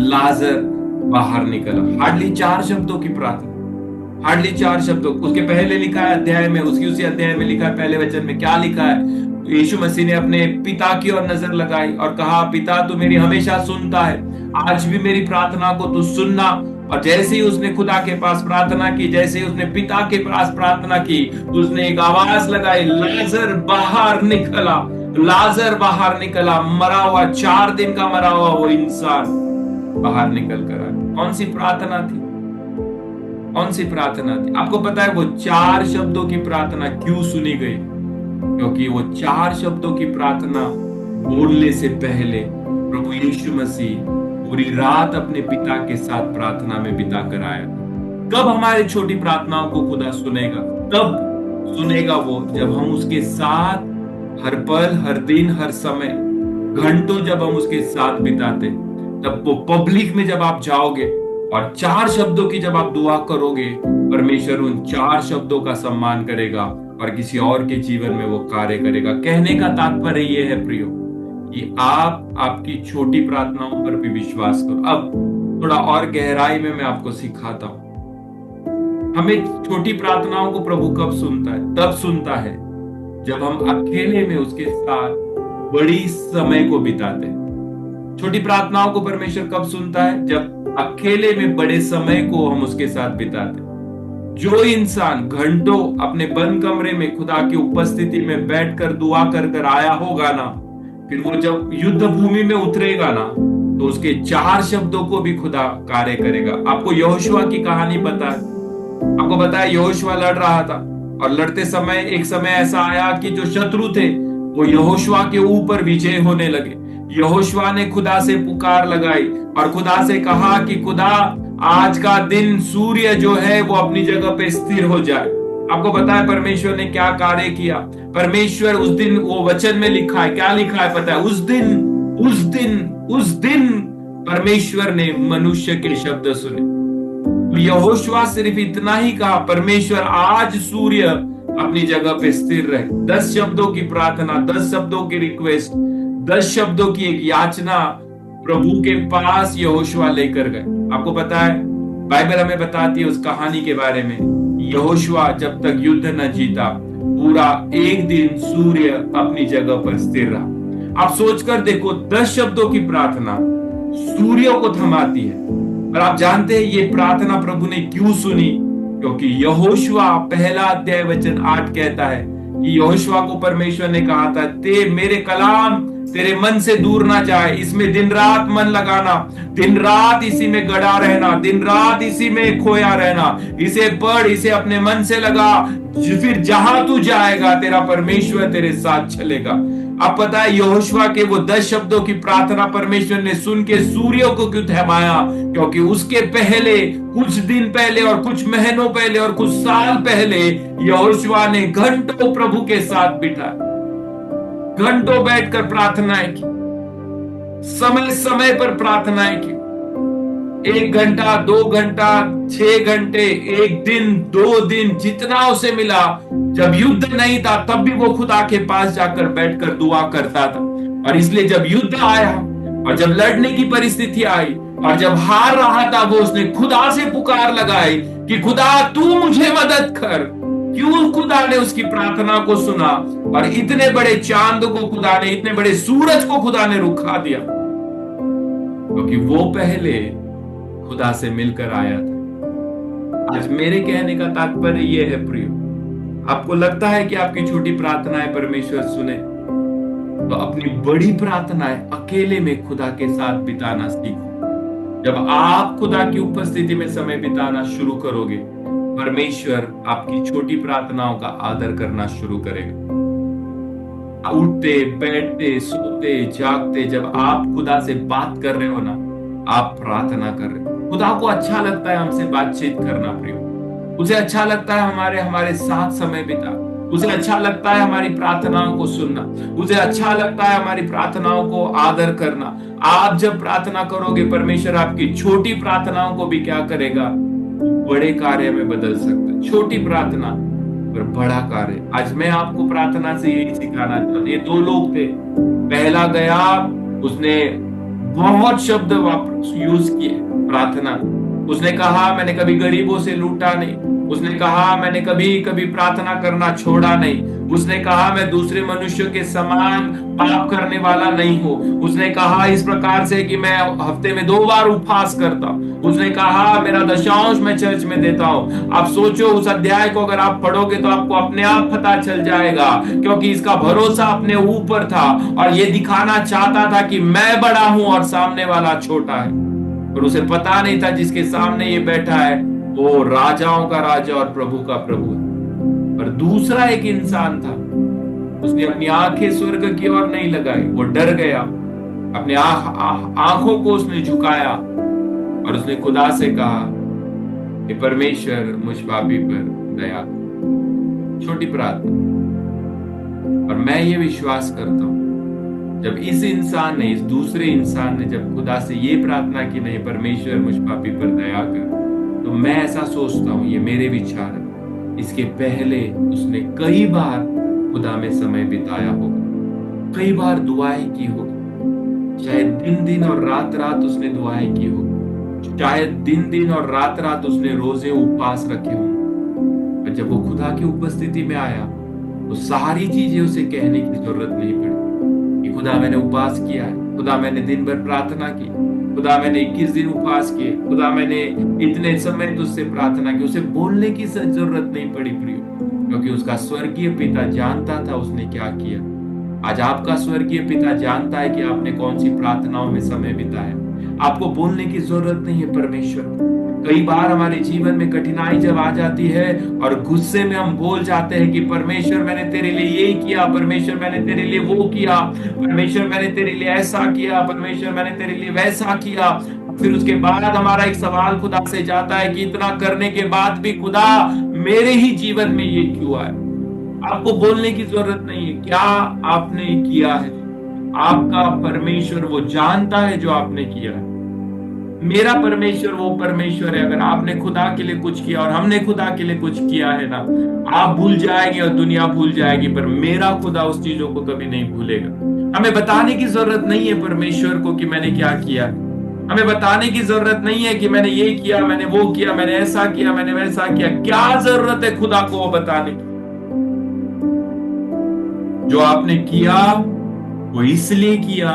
लाजर बाहर निकला। हार्डली 4 शब्दों की प्रार्थना, हार्डली 4 शब्दों। उसके पहले लिखा है अध्याय में, उसी अध्याय में लिखा है, पहले वचन में क्या लिखा है? यीशु मसीह ने अपने पिता की ओर नजर लगाई और कहा, पिता तू मेरी हमेशा सुनता है, आज भी मेरी प्रार्थना को तू सुनना। और जैसे ही उसने खुदा के पास प्रार्थना की, जैसे ही उसने पिता के पास प्रार्थना की, उसने एक आवाज लगाई, लाजर बाहर निकला, लाजर बाहर निकला। मरा हुआ, 4 दिन का मरा हुआ वो इंसान बाहर निकल कर आया। कौन सी प्रार्थना थी? कौन सी प्रार्थना थी? आपको पता है वो 4 शब्दों की प्रार्थना क्यों सुनी गई? क्योंकि वो 4 शब्दों की प्रार्थना बोलने से पहले प्रभु यीशु मसीह पूरी रात अपने पिता के साथ प्रार्थना में बिता कर आया। कब हमारी छोटी प्रार्थनाओं को खुदा सुनेगा? तब सुनेगा वो जब हम उसके साथ हर पल, हर दिन, हर समय, घंटों जब हम उसके साथ बिताते। तब वो पब्लिक में जब आप जाओगे और 4 शब्दों की जब आप दुआ करोगे, परमेश्वर उन 4 शब्दों का सम्मान करेगा और किसी और के जीवन में वो कार्य करेगा। कहने का तात्पर्य ये है प्रियो, कि आप आपकी छोटी प्रार्थनाओं पर भी विश्वास करो। अब थोड़ा और गहराई में मैं आपको सिखाता हूं। हमें छोटी प्रार्थनाओं को प्रभु कब सुनता है? तब सुनता है जब हम अकेले में उसके साथ बड़ी समय को बिताते हैं। छोटी प्रार्थनाओं को परमेश्वर कब सुनता है? जब अकेले में बड़े समय को हम उसके साथ बिताते हैं। जो इंसान घंटों अपने बंद कमरे में खुदा की उपस्थिति में बैठकर दुआ कर कर आया होगा ना, फिर वो जब युद्ध भूमि में उतरेगा ना, तो उसके 4 शब्दों को भी खुदा कार्य करेगा। आपको यहोशुआ की कहानी पता है? आपको पता है यहोशुआ लड़ रहा था, और लड़ते समय एक समय ऐसा आया कि जो शत्रु थे वो यहोशुआ के ऊपर विजय होने लगे। यहोशुआ ने खुदा से पुकार लगाई और खुदा से कहा कि खुदा आज का दिन सूर्य जो है वो अपनी जगह पे स्थिर हो जाए। आपको पता है परमेश्वर ने क्या कार्य किया? परमेश्वर उस दिन, वो वचन में लिखा है, क्या लिखा है पता है? उस दिन परमेश्वर ने मनुष्य के शब्द सुने। यहोशुआ सिर्फ इतना ही कहा, परमेश्वर आज सूर्य अपनी जगह पे स्थिर रहे। 10 शब्दों की प्रार्थना, 10 शब्दों की रिक्वेस्ट, 10 शब्दों की एक याचना प्रभु के पास यहोशुआ लेकर गए। आपको पता है बाइबल हमें बताती है उस कहानी के बारे में। यहोशुआ जब तक युद्ध न जीता, पूरा एक दिन सूर्य अपनी जगह पर स्थिर रहा। आप सोचकर देखो, 10 शब्दों की प्रार्थना सूर्यों को थमाती है। और आप जानते हैं ये प्रार्थना प्रभु ने क्यों सुनी? क्योंकि यहोशुआ 1 अध्याय वचन 8 कहता है कि यहोशुआ को परमेश्वर ने कहा था, मेरे कलाम तेरे मन से दूर ना जाए, इसमें दिन रात मन लगाना, दिन रात इसी में गड़ा रहना, दिन रात इसी में खोया रहना, इसे पढ़, इसे अपने मन से लगा, फिर जहां तू जाएगा तेरा परमेश्वर तेरे साथ चलेगा। अब पता है यहोशुआ के वो 10 शब्दों की प्रार्थना परमेश्वर ने सुन के सूर्यों को क्यों थमाया? क्योंकि उसके पहले, कुछ दिन पहले और कुछ महीनों पहले और कुछ साल पहले यहोशुआ ने घंटों प्रभु के साथ बिता, घंटों बैठकर प्रार्थनाएं की, समय समय पर प्रार्थनाएं की। 1 घंटा, 2 घंटा, 6 घंटे, 1 दिन, 2 दिन, जितना उसे मिला। जब युद्ध नहीं था तब भी वो खुदा के पास जाकर बैठकर दुआ करता था। और इसलिए जब युद्ध आया और जब लड़ने की परिस्थिति आई और जब हार रहा था वो उसने खुदा से पुकार लगाई कि खुदा तू मुझे मदद कर। क्यों खुदा ने उसकी प्रार्थना को सुना और इतने बड़े चांद को खुदा ने, इतने बड़े सूरज को खुदा ने रुखा दिया? क्योंकि वो पहले खुदा से मिलकर आया था। आज मेरे कहने का तात्पर्य यह है प्रियो, आपको लगता है कि आपकी छोटी प्रार्थनाएं परमेश्वर सुने, तो अपनी बड़ी प्रार्थनाएं अकेले में खुदा के साथ बिताना सीखो। जब आप खुदा की उपस्थिति में समय बिताना शुरू करोगे, परमेश्वर आपकी छोटी प्रार्थनाओं का आदर करना शुरू करेगा। उठते बैठते सोते जागते जब आप खुदा से बात कर रहे हो ना, आप प्रार्थना कर रहे हो। खुदा को अच्छा लगता है हमसे बातचीत करना प्रियो। उसे अच्छा लगता है हमारे साथ समय बिता। उसे अच्छा लगता है हमारी प्रार्थनाओं को सुनना। उसे अच्छा लगता है हमारी प्रार्थनाओं को आदर करना। आप जब प्रार्थना करोगे, परमेश्वर आपकी छोटी प्रार्थनाओं को भी क्या करेगा? बड़े कार्य में बदल सकता है। छोटी प्रार्थना पर बड़ा कार्य। आज मैं आपको प्रार्थना से यही सिखाना चाहता हूं। ये दो लोग थे, पहला गया, उसने बहुत शब्द यूज किए प्रार्थना। उसने कहा मैंने कभी गरीबों से लूटा नहीं। उसने कहा मैंने कभी प्रार्थना करना छोड़ा नहीं। उसने कहा मैं दूसरे मनुष्यों के समान पाप करने वाला नहीं हूं। उसने कहा इस प्रकार से कि मैं हफ्ते में 2 बार उपवास करता हूं। उसने कहा मेरा दशांश मैं चर्च में देता हूं। आप सोचो, उस अध्याय को अगर आप पढ़ोगे तो आपको अपने आप पता चल जाएगा, क्योंकि इसका भरोसा अपने ऊपर था और ये दिखाना चाहता था कि मैं बड़ा हूं और सामने वाला छोटा है। और उसे पता नहीं था जिसके सामने ये बैठा है वो राजाओं का राजा और प्रभु का प्रभु है। और दूसरा एक इंसान था, उसने अपनी आंखें स्वर्ग की ओर नहीं लगाई, वो डर गया। अपने आंखों को उसने झुकाया और उसने खुदा से कहा कि परमेश्वर मुझ पापी पर दया। छोटी प्रार्थना। और मैं ये विश्वास करता हूं, जब इस इंसान ने, इस दूसरे इंसान ने जब खुदा से ये प्रार्थना की, नहीं परमेश्वर मुझ पापी पर दया कर, तो मैं ऐसा सोचता हूं, ये मेरे विचार है, इसके पहले उसने कई बार खुदा में समय बिताया होगा, कई बार दुआएं की होगी। शायद दिन दिन और रात रात उसने दुआएं की होगी। शायद दिन दिन और रात रात उसने रोजे उपवास रखे होंगे। और जब वो खुदा की उपस्थिति में आया तो सारी चीजें उसे कहने की जरूरत नहीं पड़ी कि खुदा मैंने उपवास किया है, खुदा मैंने दिन भर प्रार्थना की, खुदा मैंने 21 दिन उपवास किए, खुदा मैंने इतने समय तुझसे प्रार्थना की। उसे बोलने की जरूरत नहीं पड़ी प्रियो, क्योंकि उसका स्वर्गीय पिता जानता था उसने क्या किया। आज आपका स्वर्गीय पिता जानता है कि आपने कौन सी प्रार्थनाओं में समय बिताया। आपको बोलने की जरूरत नहीं है परमेश्वर। कई बार हमारे जीवन में कठिनाई जब आ जाती है और गुस्से में हम बोल जाते हैं कि परमेश्वर मैंने तेरे लिए ये किया, परमेश्वर मैंने तेरे लिए वो किया, परमेश्वर मैंने तेरे लिए ऐसा किया, परमेश्वर मैंने तेरे लिए वैसा किया। फिर उसके बाद हमारा एक सवाल खुदा से जाता है कि इतना करने के बाद भी खुदा मेरे ही जीवन में ये क्यों आया? आपको बोलने की जरूरत नहीं है क्या आपने किया है। आपका परमेश्वर वो जानता है जो आपने किया है। मेरा परमेश्वर वो परमेश्वर है। अगर आपने खुदा के लिए कुछ किया और हमने खुदा के लिए कुछ किया है ना, आप भूल जाएंगे और दुनिया भूल जाएगी, पर मेरा खुदा उस चीजों को कभी नहीं भूलेगा। हमें बताने की जरूरत नहीं है परमेश्वर को कि मैंने क्या किया। हमें बताने की जरूरत नहीं है कि मैंने ये किया, मैंने वो किया, मैंने ऐसा किया, मैंने वैसा किया। क्या जरूरत है खुदा को वो बताने की? जो आपने किया वो इसलिए किया,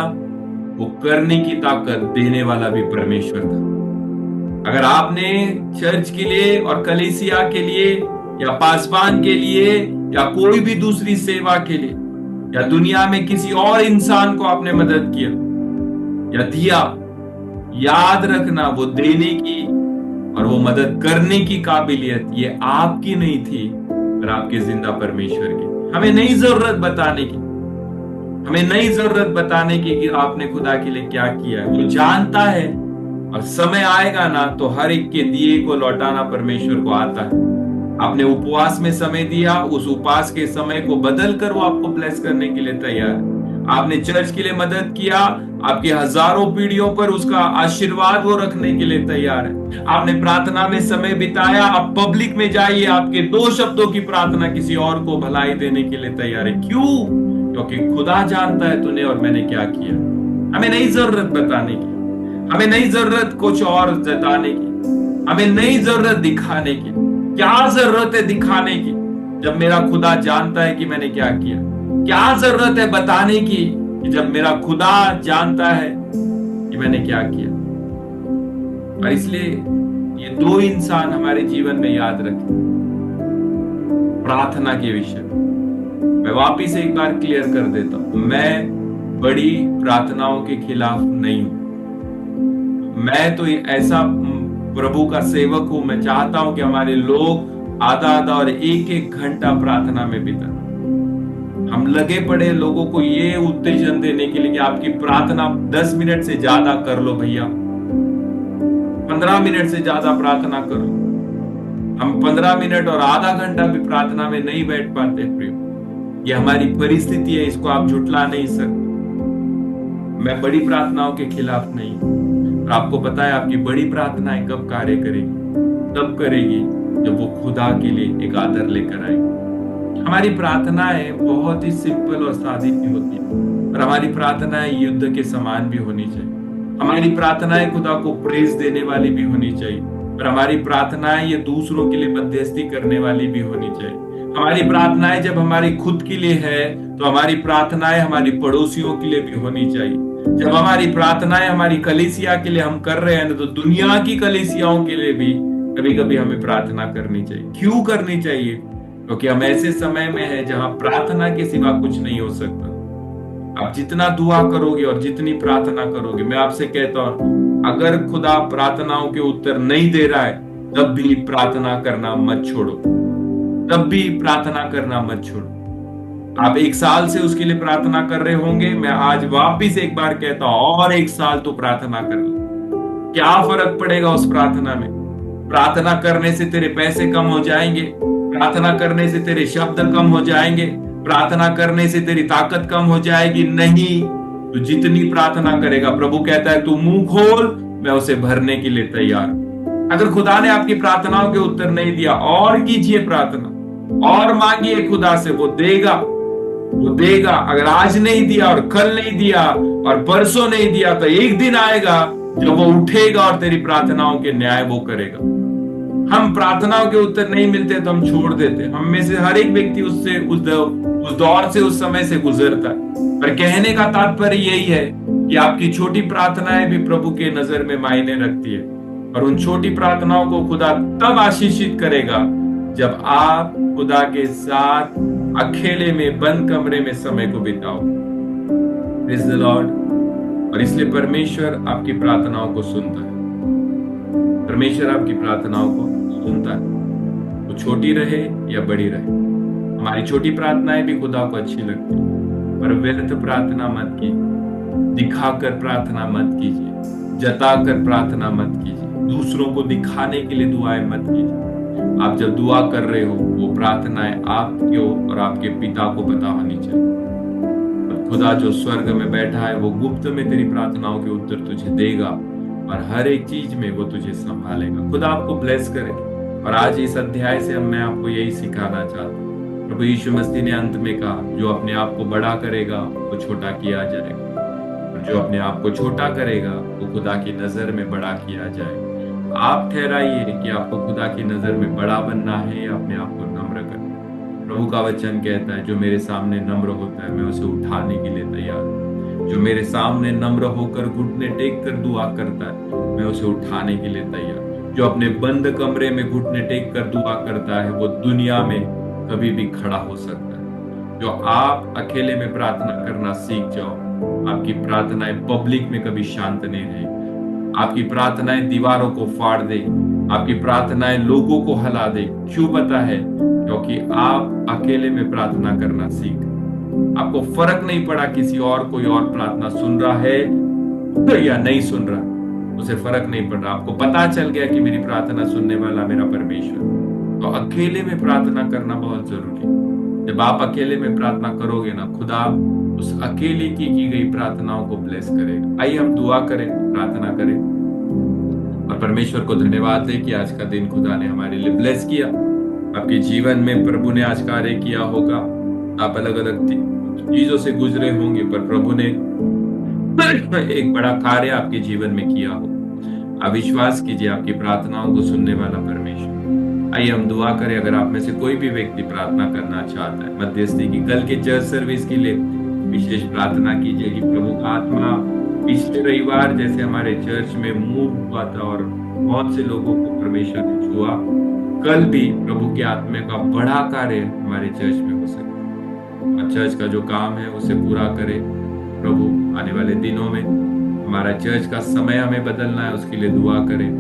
वो करने की ताकत देने वाला भी परमेश्वर था। अगर आपने चर्च के लिए और कलीसिया के लिए या पासवान के लिए या कोई भी दूसरी सेवा के लिए या दुनिया में किसी और इंसान को आपने मदद किया या दिया, याद रखना वो देने की और वो मदद करने की काबिलियत ये आपकी नहीं थी, पर आपके जिंदा परमेश्वर की। हमें नहीं जरूरत बताने की, हमें नहीं जरूरत बताने की कि आपने खुदा के लिए क्या किया है। वो जानता है और समय आएगा ना तो हर एक के दिए को लौटाना परमेश्वर को आता है। आपने उपवास में समय दिया, उस उपवास के समय को बदल कर वो आपको ब्लेस करने के लिए तैयार है। आपने चर्च के लिए मदद किया, आपकी हजारों पीढ़ियों पर उसका आशीर्वाद वो रखने के लिए तैयार है। आपने प्रार्थना में समय बिताया, आप पब्लिक में जाइए, आपके 2 शब्दों की प्रार्थना किसी और को भलाई देने के लिए तैयार है। क्यों? क्योंकि खुदा जानता है तूने और मैंने क्या किया। हमें नहीं जरूरत बताने की, हमें नहीं जरूरत कुछ और जताने की, हमें नहीं जरूरत दिखाने की। क्या जरूरत है दिखाने की जब मेरा खुदा जानता है कि मैंने क्या किया? क्या जरूरत है बताने की जब मेरा खुदा जानता है कि मैंने क्या किया? और इसलिए ये दो इंसान हमारे जीवन में याद रखें प्रार्थना के विषय। मैं वापिस एक बार क्लियर कर देता हूं, मैं बड़ी प्रार्थनाओं के खिलाफ नहीं हूं। मैं तो ऐसा प्रभु का सेवक हूं, मैं चाहता हूं कि हमारे लोग आधा आधा और एक एक घंटा प्रार्थना में बिता। हम लगे पड़े लोगों को ये उत्तेजन देने के लिए कि आपकी प्रार्थना 10 मिनट से ज्यादा कर लो भैया, 15 मिनट से ज्यादा प्रार्थना करो। हम 15 मिनट और आधा घंटा भी प्रार्थना में नहीं बैठ पाते प्रिय। ये हमारी परिस्थिति है, इसको आप झुटला नहीं सकते। मैं बड़ी प्रार्थनाओं के खिलाफ नहीं हूं, और आपको पता है आपकी बड़ी प्रार्थनाएं कब कार्य करेगी? तब करेगी जब वो खुदा के लिए एक आदर लेकर आएगी। हमारी प्रार्थनाएं बहुत ही सिंपल और सादी सी होती है, और हमारी प्रार्थनाएं युद्ध के समान भी होनी चाहिए। हमारी प्रार्थनाएं खुदा को प्रेज देने वाली भी होनी चाहिए, और हमारी प्रार्थनाएं ये दूसरों के लिए मध्यस्थी करने वाली भी होनी चाहिए। हमारी प्रार्थनाएं जब हमारी खुद के लिए है तो हमारी प्रार्थनाएं हमारी पड़ोसियों के लिए भी होनी चाहिए। जब हमारी प्रार्थनाएं हमारी कलीसिया के लिए हम कर रहे हैं तो दुनिया की कलीसियाओं के लिए भी कभी कभी हमें प्रार्थना करनी चाहिए। क्यों करनी चाहिए? क्योंकि हम ऐसे समय में हैं जहां प्रार्थना के सिवा कुछ नहीं हो सकता। आप जितना दुआ करोगे और जितनी प्रार्थना करोगे, मैं आपसे कहता हूं, अगर खुदा प्रार्थनाओं के उत्तर नहीं दे रहा है तब भी प्रार्थना करना मत छोड़ो, तब भी प्रार्थना करना मत छोड़ो। आप 1 साल से उसके लिए प्रार्थना कर रहे होंगे, मैं आज वापिस एक बार कहता हूं, और 1 साल तो प्रार्थना कर ले। क्या फर्क पड़ेगा उस प्रार्थना में? प्रार्थना करने से तेरे पैसे कम हो जाएंगे, प्रार्थना करने से तेरे शब्द कम हो जाएंगे, प्रार्थना करने से तेरी ताकत कम हो जाएगी? नहीं। तो जितनी प्रार्थना करेगा, प्रभु कहता है तू मुंह खोल, मैं उसे भरने के लिए तैयार। अगर खुदा ने आपकी प्रार्थनाओं के उत्तर नहीं दिया, और कीजिए प्रार्थना, और मांगिए खुदा से, वो देगा, वो देगा। अगर आज नहीं दिया और कल नहीं दिया और परसों नहीं दिया, तो एक दिन आएगा जब वो उठेगा और तेरी प्रार्थनाओं के न्याय वो करेगा। हम प्रार्थनाओं के उत्तर नहीं मिलते तो हम छोड़ देते। हम में से हर एक व्यक्ति उससे उस दौर से, उस समय से गुजरता है। पर कहने का तात्पर्य यही है कि आपकी छोटी प्रार्थनाएं भी प्रभु के नजर में मायने रखती है, और उन छोटी प्रार्थनाओं को खुदा तब आशीषित करेगा जब आप खुदा के साथ अकेले में बंद कमरे में समय को बिताओ। Praise the Lord. और इसलिए परमेश्वर आपकी प्रार्थनाओं को सुनता है। परमेश्वर आपकी प्रार्थनाओं को सुनता है, वो छोटी रहे या बड़ी रहे। हमारी छोटी प्रार्थनाएं भी खुदा को अच्छी लगती है, पर व्यर्थ प्रार्थना मत कीजिए, दिखाकर प्रार्थना मत कीजिए, जताकर प्रार्थना मत कीजिए, दूसरों को दिखाने के लिए दुआएं मत कीजिए। आप जब दुआ कर रहे हो, वो प्रार्थनाएं आपको और आपके पिता को पता होनी चाहिए। खुदा जो स्वर्ग में बैठा है वो गुप्त में तेरी प्रार्थनाओं के उत्तर तुझे देगा, और हर एक चीज में वो तुझे संभालेगा। खुदा आपको ब्लेस करे। और आज इस अध्याय से मैं आपको यही सिखाना चाहता हूँ। प्रभु यीशु मसीह ने अंत में कहा, जो अपने आप को बड़ा करेगा वो छोटा किया जाएगा, और जो अपने आप को छोटा करेगा वो खुदा की नजर में बड़ा किया जाएगा। आप ठहराइए कि आपको खुदा की नजर में बड़ा बनना है या अपने आप को नम्र करना। प्रभु का वचन कहता है, जो मेरे सामने नम्र होता है मैं उसे उठाने के लिए तैयार हूँ। जो मेरे सामने नम्र होकर घुटने टेक कर दुआ करता है मैं उसे उठाने के लिए तैयार हूँ। जो अपने बंद कमरे में घुटने टेक कर दुआ करता है वो दुनिया में कभी भी खड़ा हो सकता है। जो आप अकेले में प्रार्थना करना सीख जाओ, आपकी प्रार्थनाएं पब्लिक में कभी शांत नहीं रहेगी। आपकी प्रार्थनाएं दीवारों को फाड़ दे, आपकी प्रार्थनाएं लोगों को हिला दे। क्यों पता है? क्योंकि आप अकेले में प्रार्थना करना सीख। आपको फर्क नहीं पड़ा किसी और कोई और प्रार्थना सुन रहा है या नहीं सुन रहा, उसे फर्क नहीं पड़ रहा। आपको पता चल गया कि मेरी प्रार्थना सुनने वाला मेरा परमेश्वर। तो अकेले में प्रार्थना करना बहुत जरूरी है। जब आप अकेले में प्रार्थना करोगे ना, खुदा उस अकेले की गई प्रार्थनाओं को ब्लेस करेगा। आइए हम दुआ करें, प्रार्थना करें, और परमेश्वर को धन्यवाद दें कि आज का दिन खुदा ने हमारे लिए ब्लेस किया। आपके जीवन में प्रभु ने आज कार्य किया होगा। आप अलग अलग चीजों से गुजरे होंगे, पर प्रभु ने एक बड़ा कार्य आपके जीवन में किया हो। आप विश्वास कीजिए, आपकी प्रार्थनाओं को सुनने वाला परमेश्वर। आइए हम दुआ करें। अगर आप में से कोई भी व्यक्ति प्रार्थना करना चाहता है मध्यस्थी की, कल के चर्च सर्विस के लिए विशेष प्रार्थना कीजिए कि प्रभु का आत्मा पिछले रविवार जैसे हमारे चर्च में मूव हुआ था और बहुत से लोगों को परमेश्वर ने छुआ, कल भी प्रभु के आत्मा का बड़ा कार्य हमारे चर्च में हो सके और चर्च का जो काम है उसे पूरा करे प्रभु। आने वाले दिनों में हमारा चर्च का समय हमें बदलना है, उसके लिए दुआ करें।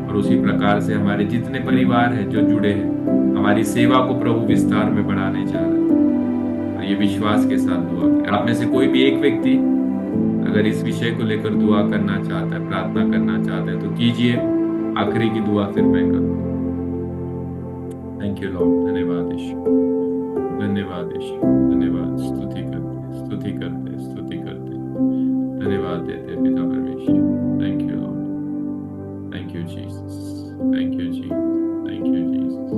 और उसी प्रकार से हमारे जितने परिवार हैं जो जुड़े हैं, हमारी सेवा को प्रभु विस्तार में बढ़ाने जा रहे हैं। और ये विश्वास के साथ दुआ करें। आप में से कोई भी एक व्यक्ति अगर इस विषय को लेकर दुआ करना चाहता है, प्रार्थना करना चाहता है, तो कीजिए। आखिरी की दुआ फिर मैं करूँ। Thank you Lord. धन्यवाद यीशु, धन्यवाद यीशु, धन्यवाद। स्तुति करते, स्तुति करते, स्तुति करते, धन्यवाद देते पिता परमेश्वर। Thank you Lord, thank you Jesus, thank you Jesus, thank you Jesus,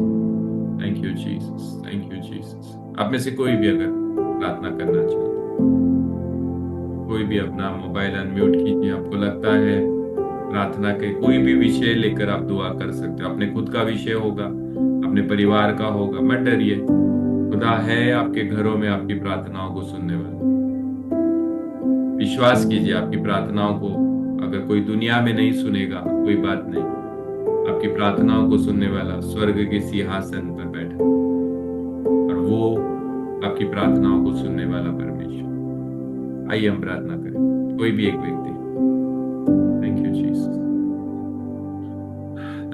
thank you Jesus, thank you Jesus. आप में से कोई भी अगर प्रार्थना करना चाहता है, कोई भी अपना मोबाइल अनम्यूट कीजिए। आपको लगता है प्रार्थना के कोई भी विषय लेकर आप दुआ कर सकते हो। अपने खुद का विषय होगा, अपने परिवार का होगा, मत डरिए। खुदा है आपके घरों में आपकी प्रार्थनाओं को सुनने वाला। विश्वास कीजिए, आपकी प्रार्थनाओं को अगर कोई दुनिया में नहीं सुनेगा कोई बात नहीं, आपकी प्रार्थनाओं को सुनने वाला स्वर्ग के सिंहासन पर बैठा और वो आपकी प्रार्थनाओं को सुनने वाला परमेश्वर। आइए हम प्रार्थना करें, कोई भी एक व्यक्ति। Thank you Jesus,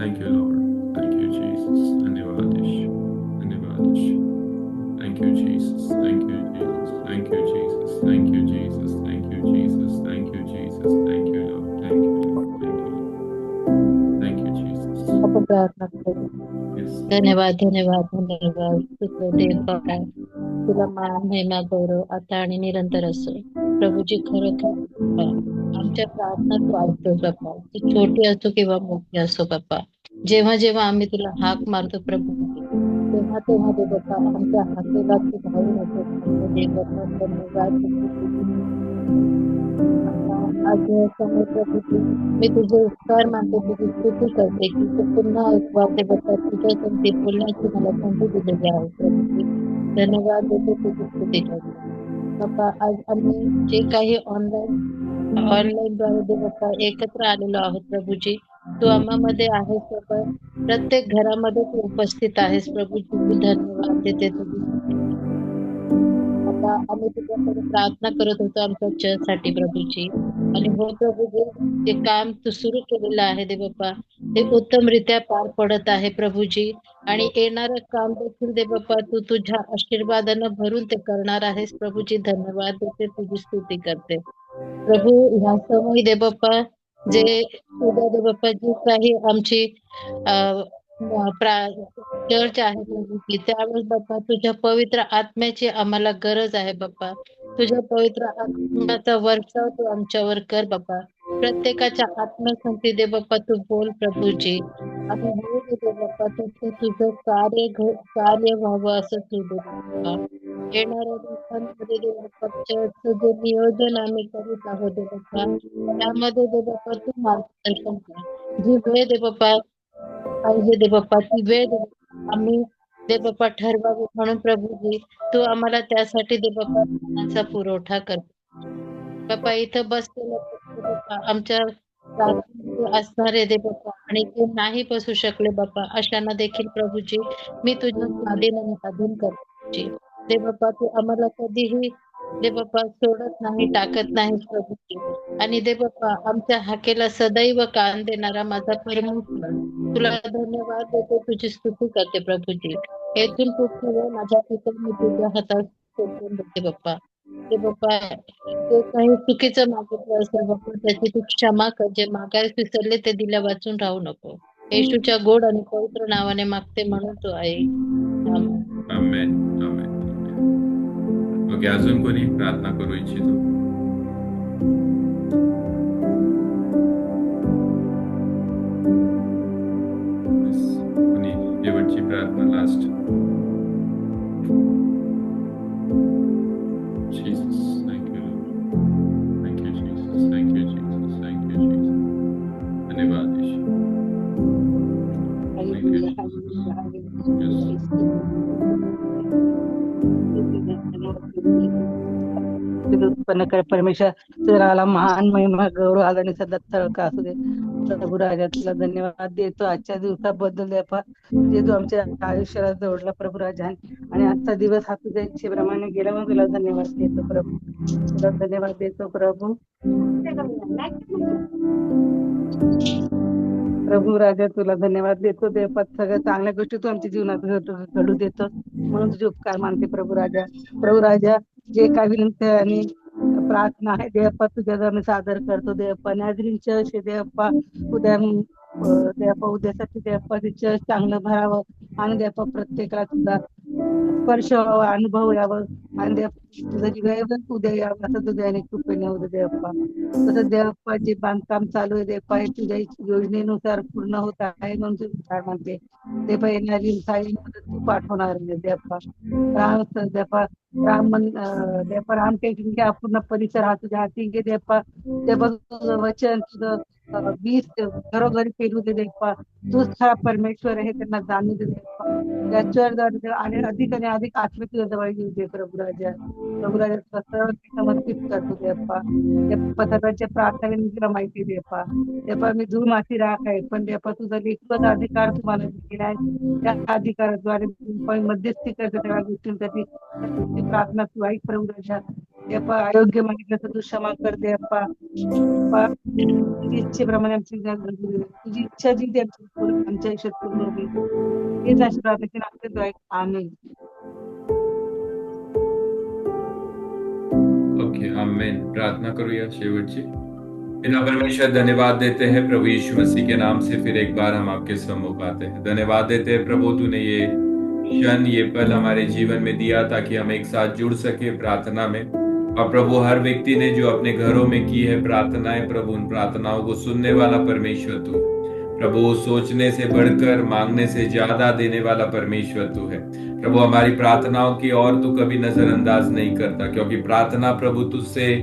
thank you Lord, thank you Jesus. धन्यवाद यीशु, धन्यवाद Yeshu. Thank you Jesus, thank you Jesus, thank you Jesus, thank you Jesus, thank you Jesus, thank you Jesus, thank you Lord, thank you Lord, thank you Jesus.
आपण प्रार्थना करू। धन्यवाद, धन्यवाद, धन्यवाद. देव बाबा, तुला मान, महिमा, गौरव आता आणि निरंतर असो. प्रभूजी, खरोखर आमच्या प्रार्थना तू ऐकतो बाप्पा. ती छोटी असो किंवा मोठी असो बाप्पा. जेव्हा जेव्हा आम्ही तुला हाक मारतो प्रभू, तेव्हा तेव्हा दे बाप्पा आमच्या हाकेला तू धावून येतो. दे बाप्पा, धन्यवाद. आज समय प्रभूजी, मी तुझे उपकार मानते, तुझी स्तुती करते की तू पुन्हा एकवार दे बाप्पा तुझ्या संगती बोलण्याची मला संधी दिलेली आहे प्रभूजी. धन्यवाद देते, तुझी स्तुती करते बाप्पा. आज आम्ही जे काही ऑनलाईन द्वारे दे बाप्पा एकत्र आलेलो आहोत प्रभूजी. तू आम्हामध्ये आहेस बाप्पा. प्रत्येक घरामध्ये तू उपस्थित आहेस प्रभूजी. तू धन्यवाद देते, तुझी स्तुती बाप्पा. आम्ही तुझ्याकडे प्रार्थना करत होतो आमच्या चर्चसाठी प्रभूजी. आणि हो प्रभूजी, ते काम तू सुरू केलेलं आहे दे बाप्पा, ते उत्तमरित्या पार पडत आहे प्रभूजी. आणि येणारं काम देखील दे बाप्पा तू तुझ्या आशीर्वादानं भरून ते करणार आहेस प्रभूजी. धन्यवाद देते, तुझी स्तुती करते प्रभू. ह्या समय दे बाप्पा जे उद्या दे बाप्पा जी काही आमची चर्च आहे प्रभूजी, त्यावेळेस बाप्पा तुझ्या पवित्र आत्म्याची आम्हाला गरज आहे बाप्पा. तुझ्या पवित्र आत्म्याचा वर्षाव तू आमच्यावर कर बाप्पा. प्रत्येकाच्या आत्म्यासाठी दे बाप्पा तू बोल प्रभूजी. आणि हो दे बाप्पा तुझं कार्य व्हावं असं तू दे बाप्पा. येणाऱ्या दिवसांमध्ये दे बाप्पा चर्चचं जे नियोजन आम्ही करीत आहोत दे बाप्पा, त्यामध्ये दे बाप्पा तू मार्गदर्शन कर. जी वेळ दे बाप्पा पाहिजे दे बाप्पा, ती वेळ दे बाप्पा. आम्ही दे बाप्पा ठरवावी म्हणून प्रभूजी तू आम्हाला त्यासाठी दे बाप्पा ज्ञानाचा पुरवठा कर बाप्पा. इथं बसलेलं दे बाप्पा आमच्या प्रार्थनेमध्ये असणारे दे बाप्पा आणि जे नाही बसू शकले बाप्पा, अशांना देखील प्रभूजी मी तुझ्या स्वाधीन आणि अधीन करते दे बाप्पा. तू आम्हाला कधीही दे बाप्पा सोडत नाही, टाकत नाही प्रभूजी. आणि दे बाप्पा आमच्या हाकेला सदैव कान देणारा माझा परमेश्वर, तुला धन्यवाद देते, तुझी स्तुती करते प्रभूजी. येथून पुढची वेळ माझ्या पितर मी तुझ्या हातात सोडून देते बाप्पा. ते बाप्पा जे काही चुकीचं मागितलं असेल बाप्पा त्याची तू क्षमा कर. जे मागायला विसरले ते दिल्या वाचून राहू नको. येशूच्या गोड आणि पवित्र नावाने मागते म्हणून तो आहे.
आमेन, आमेन. ओके, अजून कोणी प्रार्थना करू इच्छितो? कोणी शेवटची प्रार्थना, last? Jesus, thank you, thank you Jesus.
Hallelujah hallelujah hallelujah उत्पन्न कर परमेश्वर तुझ्याला महान महिमा गौरव आदर सदा तळका असू दे प्रभू राजा तुला धन्यवाद देतो आजच्या दिवसाबद्दल देवा जे तू आमच्या आयुष्याला जोडला प्रभू राजा आणि आजचा दिवस हा तुझ्या इच्छेप्रमाणे गेला म्हणून तुला धन्यवाद देतो प्रभू तुला धन्यवाद देतो प्रभू प्रभू राजा तुला धन्यवाद देतो देवा सगळ्या चांगल्या गोष्टी तू आमच्या जीवनात घडू देतो म्हणून तुझे उपकार मानते प्रभू राजा जे काही विनंती आणि प्रार्थना आहे देवप्पा तुझ्या मी सादर करतो देवप्पा नाजरींच्या देवप्पा उद्यासाठी देवप्पा तिच्या चांगलं भरावं आणि देवप्पा प्रत्येकाला तुझा स्पर्श व्हावा अनुभव यावं आणि तुझं जीवन उद्या यावं असं तुझ्या अनेक कृपेने होतं देवप्पा तसं देवप्पा जे बांधकाम चालू आहे देवप्पा हे तुझ्या योजनेनुसार पूर्ण होत आहे म्हणून तू विचार म्हणते देवप्पा येणारी साई मदत तू पाठवणार देवप्पा देवप्पा राम टेकडी पूर्ण परिसर हा तुझ्या हाती घे देवप्पा तुझं वचन तुझं वीज घरोघरी पेरू दे देवप्पा तूच खरा परमेश्वर हे त्यांना जाणू दे देवप्पा त्याच्यावर आणि अधिक आत्मिक तुझ्या जवळ येऊ दे प्रभू राजा सर्व समर्पित करतो देवप्पा सगळ्यांच्या प्रार्थना तुला माहिती देवप्पा मी धूळ माती राख आहे पण देवप्पा तुझा लेखपत अधिकार तुम्हाला दिलेला आहे त्या अधिकाराद्वारे मध्यस्थी करते त्या गोष्टींसाठी प्रार्थना तू ऐक प्रभू राजा देवप्पा अयोग्य मागितलं तू क्षमा कर देवप्पा तुझी इच्छेप्रमाणे आमची तुझी इच्छा जी आमच्या आयुष्यात पूर्ण होईल हेच आशीर्वादाचे नाते ऐक आमेन
ओके आमेन प्रार्थना करूया शेवटची पिता परमेश्वर धन्यवाद देते हैं प्रभु यीशु मसीह के नाम से फिर एक बार हम आपके सम्मुख आते हैं धन्यवाद देते हैं प्रभु तूने ये क्षण ये पल हमारे जीवन में दिया ताकि हम एक साथ जुड़ सके प्रार्थना में और प्रभु हर व्यक्ति ने जो अपने घरों में की है प्रार्थनाएं प्रभु उन प्रार्थनाओं को सुनने वाला परमेश्वर तू प्रभु सोचने से बढ़कर मांगने से ज्यादा देने वाला परमेश्वर तू है प्रभु हमारी प्रार्थनाओं की और तू कभी नजरअंदाज नहीं करता क्योंकि प्रार्थना प्रभु तुझसे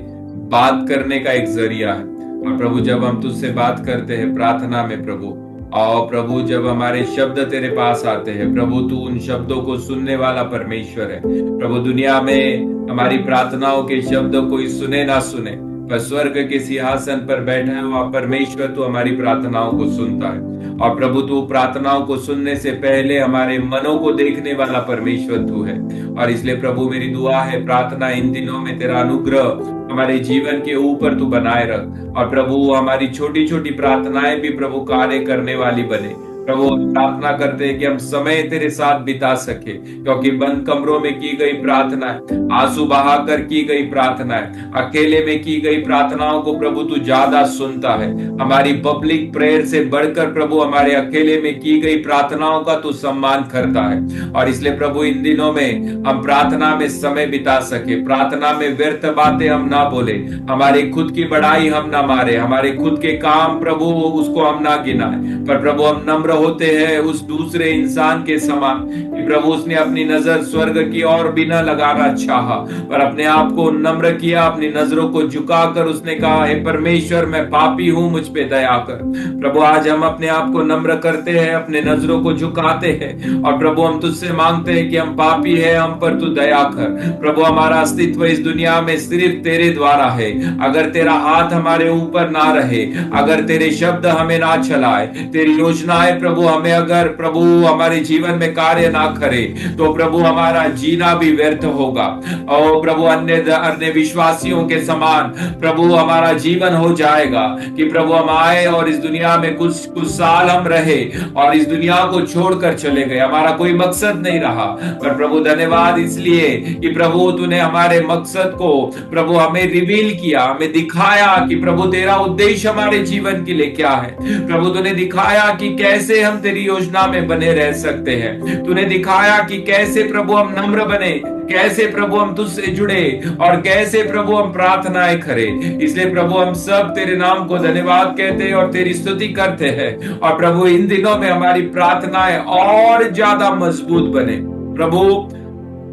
बात करने का एक जरिया है और प्रभु जब हम तुझसे बात करते हैं प्रार्थना में प्रभु और प्रभु जब हमारे शब्द तेरे पास आते हैं प्रभु तू उन शब्दों को सुनने वाला परमेश्वर है प्रभु दुनिया में हमारी प्रार्थनाओं के शब्द कोई सुने ना सुने पर स्वर्ग के सिंहासन पर बैठा हुआ परमेश्वर तू हमारी प्रार्थनाओं को सुनता है और प्रभु तू प्रार्थनाओं को सुनने से पहले हमारे मनों को देखने वाला परमेश्वर तू है और इसलिए प्रभु मेरी दुआ है प्रार्थना इन दिनों में तेरा अनुग्रह हमारे जीवन के ऊपर तू बनाए रख और प्रभु हमारी छोटी छोटी प्रार्थनाएं भी प्रभु कार्य करने वाली बने प्रभु हम प्रार्थना करते हैं कि हम समय तेरे साथ बिता सके क्योंकि बंद कमरों में की गई प्रार्थनाएं आंसू बहाकर की गई प्रार्थनाएं अकेले में की गई प्रार्थनाओं को प्रभु तू ज्यादा सुनता है हमारी पब्लिक प्रेयर से बढ़कर प्रभु हमारे अकेले में की गई प्रार्थनाओं का तू सम्मान करता है और इसलिए प्रभु इन दिनों में हम प्रार्थना में समय बिता सके प्रार्थना में व्यर्थ बातें हम ना बोले हमारी खुद की बड़ाई हम ना मारे हमारे खुद के काम प्रभु उसको हम ना गिनाए पर प्रभु हम नम्र होते हैं उस दूसरे इंसान के समान कि प्रभु उसने अपनी नजर स्वर्ग की ओर भी न लगाना चाहा पर अपने आप को नम्र किया अपनी नजरों को झुकाकर उसने कहा हे परमेश्वर मैं पापी हूं मुझ पे दया कर प्रभु आज हम अपने आप को नम्र करते हैं अपने नजरों को झुकाते हैं और प्रभु हम तुझसे मांगते हैं कि हम पापी है हम पर तू दया कर प्रभु हमारा अस्तित्व इस दुनिया में सिर्फ तेरे द्वारा है अगर तेरा हाथ हमारे ऊपर ना रहे अगर तेरे शब्द हमें ना चलाए तेरी योजनाएं प्रभु हमें अगर प्रभु हमारे जीवन में कार्य ना करे तो प्रभु हमारा जीना भी व्यर्थ होगा और प्रभु अन्य विश्वासियों के समान प्रभु हमारा जीवन हो जाएगा कि प्रभु हम आए और इस दुनिया में कुछ साल हम रहे और इस दुनिया को छोड़कर चले गए हमारा कोई मकसद नहीं रहा पर प्रभु धन्यवाद इसलिए कि प्रभु तूने हमारे मकसद को प्रभु हमें रिवील किया हमें दिखाया कि प्रभु तेरा उद्देश्य हमारे जीवन के लिए क्या है प्रभु तूने दिखाया कि कैसे हम तेरी योजना में बने रह सकते हैं तूने दिखाया कि कैसे प्रभु हम नम्र बने कैसे प्रभु हम तुझसे जुड़े और कैसे प्रभु हम प्रार्थनाएं करें इसलिए प्रभु हम सब तेरे नाम को धन्यवाद कहते हैं और तेरी स्तुति करते हैं और प्रभु इन दिनों में हमारी प्रार्थनाएं और ज्यादा मजबूत बने प्रभु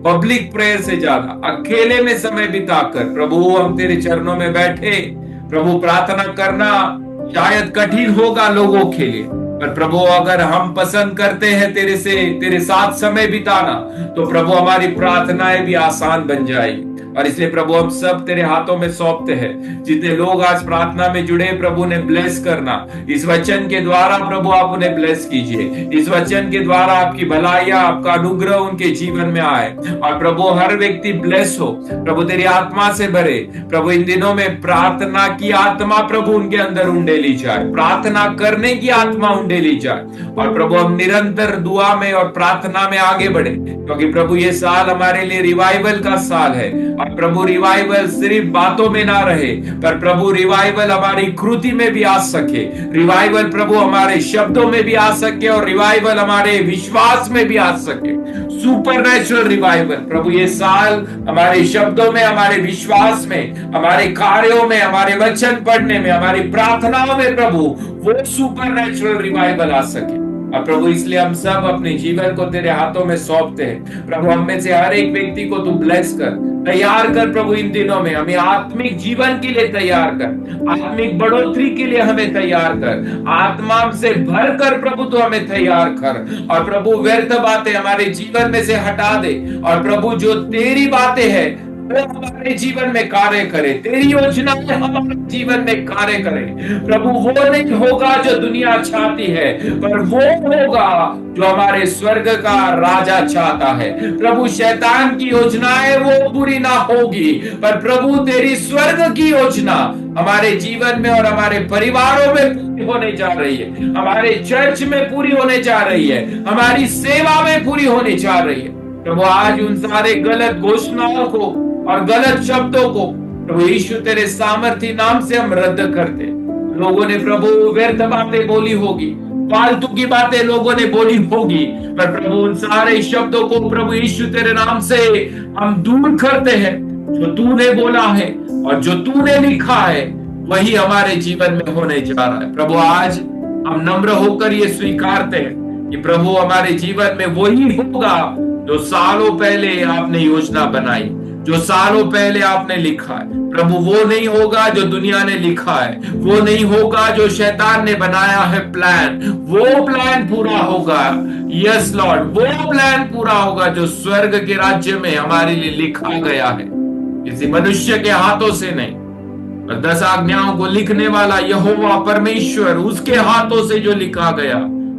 पब्लिक प्रेयर से ज्यादा अकेले में समय बिताकर प्रभु हम तेरे चरणों में बैठे प्रभु प्रार्थना करना शायद कठिन होगा लोगों के लिए पर प्रभु अगर हम पसंद करते हैं तेरे साथ समय बिताना, तो प्रभु हमारी प्रार्थनाएं भी आसान बन जाएगी। और इसलिए प्रभु हम सब तेरे हाथों में सौंपते हैं। जितने लोग आज प्रार्थना में जुड़े, प्रभु ने ब्लेस करना, इस वचन के द्वारा प्रभु आप उन्हें ब्लेस कीजिए। इस वचन के द्वारा आपकी भलाइयां, आपका अनुग्रह उनके जीवन में आए, और प्रभु हर व्यक्ति ब्लेस हो। प्रभु तेरी आत्मा से भरे। प्रभु इन दिनों में प्रार्थना की आत्मा प्रभु उनके अंदर उंडेली जाए, प्रार्थना करने की आत्मा उंडेली जाए। और प्रभु हम निरंतर दुआ में और प्रार्थना में आगे बढ़े, क्योंकि प्रभु ये साल हमारे लिए रिवाइवल का साल है। और प्रभु रिवाइवल सिर्फ बातों में ना रहे, पर प्रभु रिवाइवल हमारी कृति में भी आ सके। रिवाइवल प्रभु हमारे शब्दों में भी आ सके, और रिवाइवल हमारे विश्वास में भी आ सके। सुपरनैचुरल रिवाइवल प्रभु ये साल हमारे शब्दों में, हमारे विश्वास में, हमारे कार्यों में, हमारे वचन पढ़ने में, हमारी प्रार्थनाओं में प्रभु वो सुपरनैचुरल रिवाइवल आ सके। और प्रभु इसलिए हम सब अपने जीवन को तेरे हाथों में सौंपते हैं। प्रभु हम में से हर एक व्यक्ति को तू ब्लेस कर, तैयार कर। प्रभु इन दिनों में हमें आत्मिक जीवन के लिए तैयार कर, आत्मिक बढ़ोतरी के लिए हमें तैयार कर, आत्मा से भर कर प्रभु तू हमें तैयार कर। और प्रभु व्यर्थ बातें हमारे जीवन में से हटा दे, और प्रभु जो तेरी बातें हैं वो हमारे जीवन में कार्य करे, तेरी योजना हमारे जीवन में कार्य करे। प्रभु वो नहीं होगा जो दुनिया चाहती है, पर वो होगा जो हमारे स्वर्ग का राजा चाहता है। प्रभु शैतान की योजनाएं वो पूरी ना होगी, पर प्रभु तेरी स्वर्ग की योजना हमारे जीवन में और हमारे परिवारों में पूरी होने जा रही है, हमारे चर्च में पूरी होने जा रही है, हमारी सेवा में पूरी होने जा रही है। प्रभु आज उन सारे गलत घोषणाओं को और गलत शब्दों को प्रभु यीशु तेरे सामर्थी नाम से हम रद्द करते। लोगों ने प्रभु व्यर्थ बातें बोली होगी, फालतू की बातें लोगों ने बोली होगी, पर प्रभु उन सारे शब्दों को प्रभु यीशु तेरे नाम से हम दूर करते हैं। जो तूने बोला है और जो तूने लिखा है वही हमारे जीवन में होने जा रहा है। प्रभु आज हम नम्र होकर ये स्वीकारते हैं कि प्रभु हमारे जीवन में वही होगा जो सालों पहले आपने योजना बनाई, जो सालों पहले आपने लिखा है। प्रभु वो नहीं होगा जो दुनिया ने लिखा है, वो नहीं होगा जो शैतान ने बनाया है प्लान, वो प्लान पूरा होगा। यस लॉर्ड, वो प्लान पूरा होगा जो स्वर्ग के राज्य में हमारे लिए लिखा गया है, किसी मनुष्य के हाथों से नहीं, पर 10 आज्ञाओं को लिखने वाला यहोवा परमेश्वर, उसके हाथों से जो लिखा गया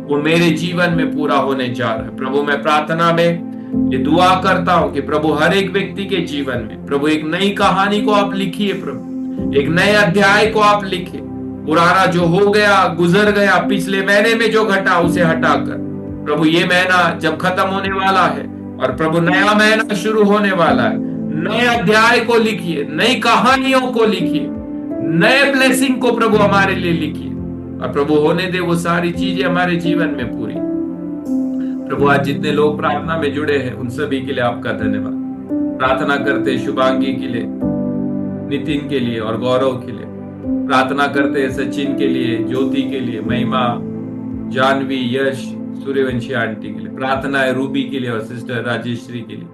वो मेरे जीवन में पूरा होने जा रहा है। प्रभु मैं प्रार्थना में ये दुआ करता हूं कि प्रभु हर एक व्यक्ति के जीवन में प्रभु एक नई कहानी को आप लिखिए, प्रभु एक नए अध्याय को आप लिखिए। पुराना जो हो गया, गुजर गया, पिछले महीने में जो घटा उसे हटाकर प्रभु ये महीना जब खत्म होने वाला है और प्रभु नया महीना शुरू होने वाला है, नए अध्याय को लिखिए, नई कहानियों को लिखिए, नए ब्लेसिंग को प्रभु हमारे लिए लिखिए। और प्रभु होने दे वो सारी चीजें हमारे जीवन में पूरी। प्रभु आज जितने लोग प्रार्थना में जुड़े हैं उन सभी के लिए आपका धन्यवाद। प्रार्थना करते शुभांगी के लिए, नितिन के लिए और गौरव के लिए। प्रार्थना करते हैं सचिन के लिए, ज्योति के लिए, महिमा, जानवी, यश, सूर्यवंशी आंटी के लिए। प्रार्थना है रूबी के लिए और सिस्टर राजेश्वरी के लिए।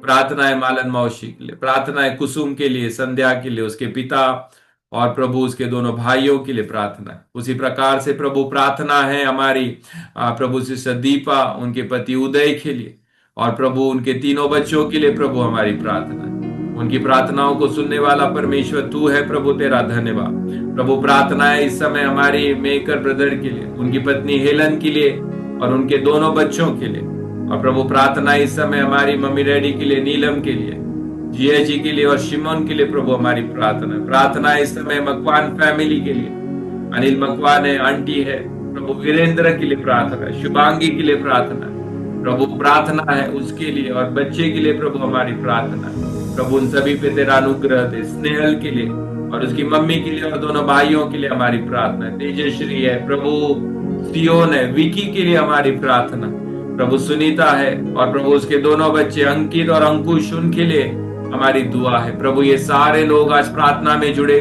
प्रार्थना है मालन मौशी के लिए। प्रार्थना है कुसुम के लिए, संध्या के लिए, उसके पिता और प्रभु उसके दोनों भाइयों के लिए प्रार्थना है। उसी प्रकार से प्रभु प्रार्थना है हमारी प्रभु सिस्टर दीपा, उनके पति उदय के लिए, और प्रभु उनके तीनों बच्चों के लिए प्रभु हमारी प्रार्थना है। उनकी प्रार्थनाओं को सुनने वाला परमेश्वर तू है, प्रभु तेरा धन्यवाद। प्रभु प्रार्थना है इस समय हमारी मेकर ब्रदर के लिए, उनकी पत्नी हेलन के लिए और उनके दोनों बच्चों के लिए। और प्रभु प्रार्थना इस समय हमारी मम्मी डैडी के लिए, नीलम के लिए, जिया जी के लिए और शिमोन के लिए प्रभु हमारी प्रार्थना। प्रार्थना इस समय मकवान फैमिली के लिए, अनिल मकवान है, आंटी है, प्रभु वीरेंद्र के लिए प्रार्थना है, शुभांगी के लिए प्रार्थना है, प्रभु प्रार्थना है उसके लिए और बच्चे के लिए प्रभु हमारी प्रार्थना है। प्रभु उन सभी पे तेरा अनुग्रह दे। स्नेहल के लिए और उसकी मम्मी के लिए और दोनों भाइयों के लिए हमारी प्रार्थना है। तेजश्री है, प्रभु सियोन है, विकी के लिए हमारी प्रार्थना, प्रभु सुनीता है और प्रभु उसके दोनों बच्चे अंकित और अंकुश, उनके लिए हमारी दुआ है। प्रभु ये सारे लोग आज प्रार्थना में जुड़े,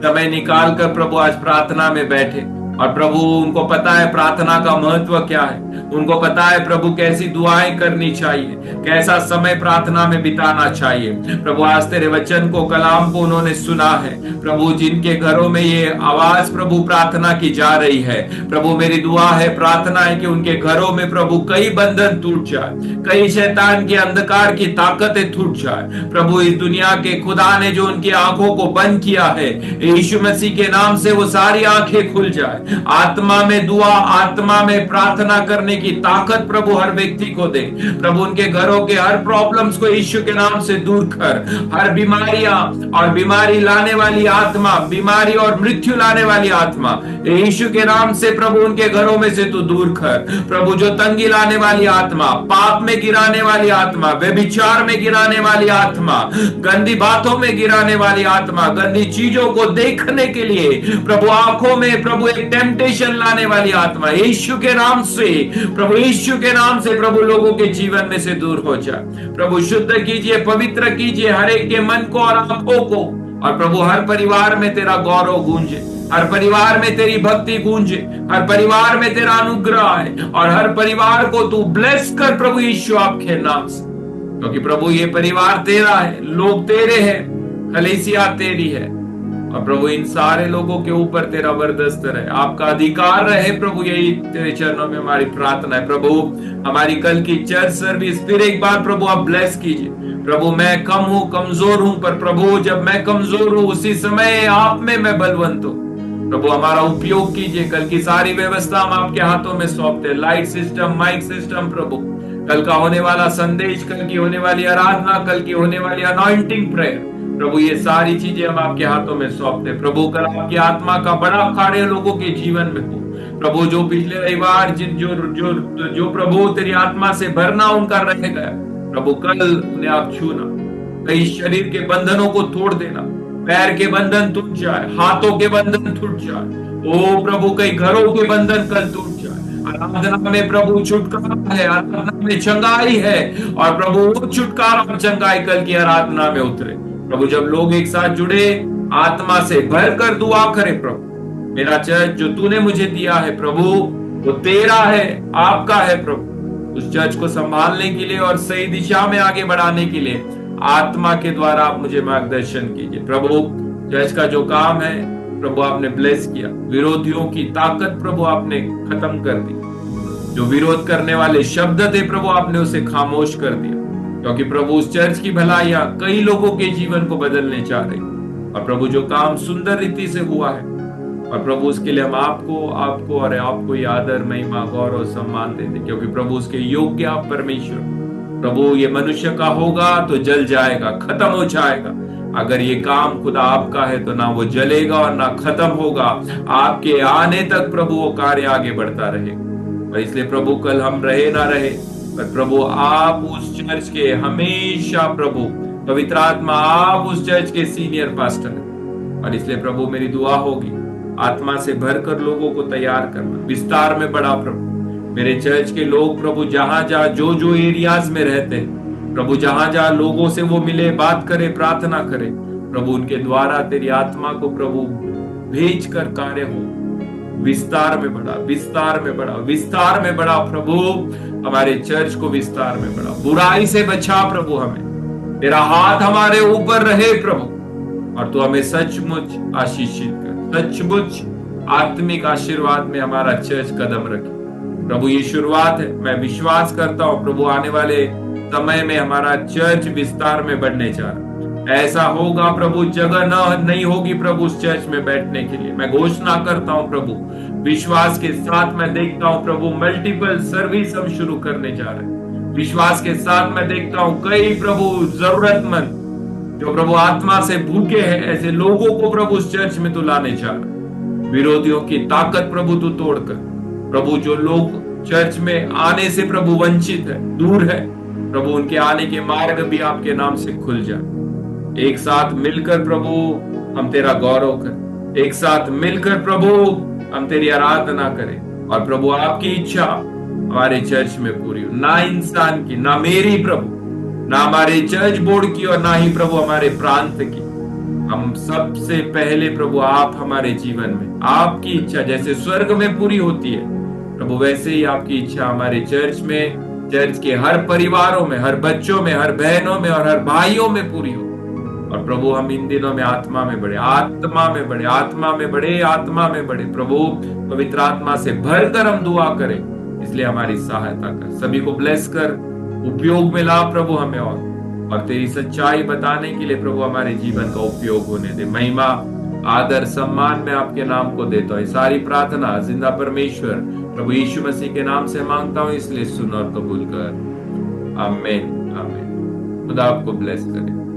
समय निकाल कर प्रभु आज प्रार्थना में बैठे और प्रभु उनको पता है प्रार्थना का महत्व क्या है, उनको पता है प्रभु कैसी दुआएं करनी चाहिए, कैसा समय प्रार्थना में बिताना चाहिए। प्रभु आज तेरे वचन को, कलाम को उन्होंने सुना है प्रभु, जिनके घरों में ये आवाज प्रभु प्रार्थना की जा रही है प्रभु, मेरी दुआ है, प्रार्थना है कि उनके घरों में प्रभु कई बंधन टूट जाए, कई शैतान के अंधकार की ताकतें टूट जाए प्रभु। इस दुनिया के खुदा ने जो उनकी आंखों को बंद किया है, यीशु मसीह के नाम से वो सारी आंखें खुल जाए। आत्मा में दुआ, आत्मा में प्रार्थना करने की ताकत प्रभु हर व्यक्ति को दे प्रभु। उनके घरों के हर प्रॉब्लम्स को यीशु के नाम से दूर कर। हर बीमारियां और बीमारी लाने वाली आत्मा, बीमारी और मृत्यु लाने वाली आत्मा यीशु के नाम से प्रभु उनके घरों में से तू दूर कर प्रभु। जो तंगी लाने वाली आत्मा, पाप में गिराने वाली आत्मा, व्यभिचार में गिराने वाली आत्मा, गंदी बातों में गिराने वाली आत्मा, गंदी चीजों को देखने के लिए प्रभु आंखों में प्रभु एक टेम्पटेशन लाने वाली आत्मा, यीशु के नाम से प्रभु, यीशु के नाम से प्रभु लोगों के जीवन में से दूर हो जाए प्रभु। शुद्ध कीजिए, पवित्र कीजिए हर एक के मन को और आंखों को, और प्रभु हर परिवार में तेरा गौरव गूंजे, हर परिवार में तेरी भक्ति गूंजे, हर परिवार में तेरा अनुग्रह है, और हर परिवार को तू ब्लेस कर प्रभु यीशु आपके नाम से, क्योंकि प्रभु ये परिवार तेरा है, लोग तेरे हैं, कलीसिया तेरी है, और प्रभु इन सारे लोगों के ऊपर तेरा वरदस्त रहे, आपका अधिकार रहे प्रभु। यही तेरे चरणों में हमारी प्रार्थना है प्रभु। हमारी कल की चर्च सर्विस फिर एक बार प्रभु आप ब्लेस कीजिए प्रभु। मैं कम हूं, कमजोर हूं, पर प्रभु जब मैं कमजोर हूं उसी समय आप में मैं बलवंत हूं प्रभु। हमारा उपयोग कीजिए, कल की सारी व्यवस्था हम आपके हाथों में सौंपते हैं, लाइट सिस्टम, माइक सिस्टम प्रभु, कल का होने वाला संदेश, कल की होने वाली आराधना, कल की होने वाली अनॉइंटिंग प्रेयर प्रभु, ये सारी चीजें हम आपके हाथों में सौंपते प्रभु। कल आपकी आत्मा का बड़ा कार्य लोगों के जीवन में हो प्रभु। जो पिछले रविवार जिन जो जो जो प्रभु तेरी आत्मा से भरना उनका रह गया प्रभु, कल उन्हें आप छूना, कई शरीर के बंधनों को तोड़ देना, पैर के बंधन टूट जाए, हाथों के बंधन टूट जाए ओ प्रभु, कई घरों के बंधन कल टूट जाए। आराधना में प्रभु छुटकारा है, आराधना में चंगाई है, और प्रभु वो छुटकारा और चंगाई कल की आराधना में उतरे प्रभु। जब लोग एक साथ जुड़े, आत्मा से भरकर दुआ करें प्रभु, मेरा चर्च जो तूने मुझे दिया है प्रभु वो तेरा है, आपका है प्रभु। उस चर्च को संभालने के लिए और सही दिशा में आगे बढ़ाने के लिए आत्मा के द्वारा आप मुझे मार्गदर्शन कीजिए प्रभु। चर्च का जो काम है प्रभु आपने ब्लेस किया, विरोधियों की ताकत प्रभु आपने खत्म कर दी, जो विरोध करने वाले शब्द थे प्रभु आपने उसे खामोश कर दिया, क्योंकि प्रभु उस चर्च की भलाइयां कई लोगों के जीवन को बदलने चाह रही। और प्रभु जो काम सुंदर रीति से हुआ है, और प्रभु उसके लिए हम आपको और आपको ये आदर, महिमा, गौरव, सम्मान देते, क्योंकि प्रभु उसके योग्य आप परमेश्वर प्रभु। ये मनुष्य का होगा तो जल जाएगा, खत्म हो जाएगा। अगर ये काम खुदा आपका है तो ना वो जलेगा और ना खत्म होगा, आपके आने तक प्रभु वो कार्य आगे बढ़ता रहेगा। और इसलिए प्रभु कल हम रहे ना रहे, पर प्रभु आप उस चर्च के हमेशा प्रभु पवित्र आत्मा, आप उस चर्च के सीनियर पास्टर, और इसलिए प्रभु मेरी दुआ होगी आत्मा से भरकर लोगों को तैयार करना, विस्तार में बढ़ा प्रभु। मेरे चर्च के लोग प्रभु जहां जहां जो एरियाज में रहते हैं प्रभु, जहां जहां लोगों से वो मिले, बात करे, प्रार्थना करे प्रभु, उनके द्वारा तेरी आत्मा को प्रभु भेज कर कार्य हो, विस्तार में बढ़ा, विस्तार में बढ़ा, विस्तार में बढ़ा प्रभु। हमारे चर्च को विस्तार में बढ़ा, बुराई से बचा प्रभु, हमें तेरा हाथ हमारे ऊपर रहे प्रभु, और तू हमें सचमुच आशीषित कर, सचमुच आत्मिक आशीर्वाद में हमारा चर्च कदम रखे प्रभु। ये शुरुआत है, मैं विश्वास करता हूं प्रभु आने वाले समय में हमारा चर्च विस्तार में बढ़ने जा रहा, ऐसा होगा प्रभु, जगह नहीं होगी प्रभु उस चर्च में बैठने के लिए। मैं घोषणा करता हूं प्रभु, विश्वास के साथ मैं देखता हूं प्रभु मल्टीपल सर्विस हम शुरू करने जा रहे हैं। विश्वास के साथ मैं देखता हूं कई प्रभु जरूरतमंद जो प्रभु आत्मा से भूखे हैं, ऐसे लोगों को प्रभु उस चर्च में तू लाने जा रहा है। विरोधियों की ताकत प्रभु तू तोड़कर प्रभु, जो लोग चर्च में आने से प्रभु वंचित है, दूर है प्रभु, उनके आने के मार्ग भी आपके नाम से खुल जाए। एक साथ मिलकर प्रभु हम तेरा गौरव करें, एक साथ मिलकर प्रभु हम तेरी आराधना करें, और प्रभु आपकी इच्छा हमारे चर्च में पूरी हो, ना इंसान की, ना मेरी प्रभु, ना हमारे चर्च बोर्ड की, और ना ही प्रभु हमारे प्रांत की। हम सबसे पहले प्रभु आप हमारे जीवन में, आपकी इच्छा जैसे स्वर्ग में पूरी होती है प्रभु, वैसे ही आपकी इच्छा हमारे चर्च में, चर्च के हर परिवारों में, हर बच्चों में, हर बहनों में और हर भाइयों में पूरी हो। और प्रभु हम इन दिनों में आत्मा में बढ़े, आत्मा में बढ़े, आत्मा में बढ़े, आत्मा में बढ़े प्रभु, पवित्र आत्मा से भरकर हम दुआ करें। इसलिए हमारी सहायता कर, सभी को ब्लेस कर, उपयोग में ला प्रभु हमें, और तेरी सच्चाई बताने के लिए प्रभु हमारे जीवन का उपयोग होने दे। महिमा आदर सम्मान में आपके नाम को देता हूँ। सारी प्रार्थना जिंदा परमेश्वर प्रभु यीशु मसीह के नाम से मांगता हूँ, इसलिए सुन और कबूल कर। आमीन आमीन। खुदा आपको ब्लेस करे।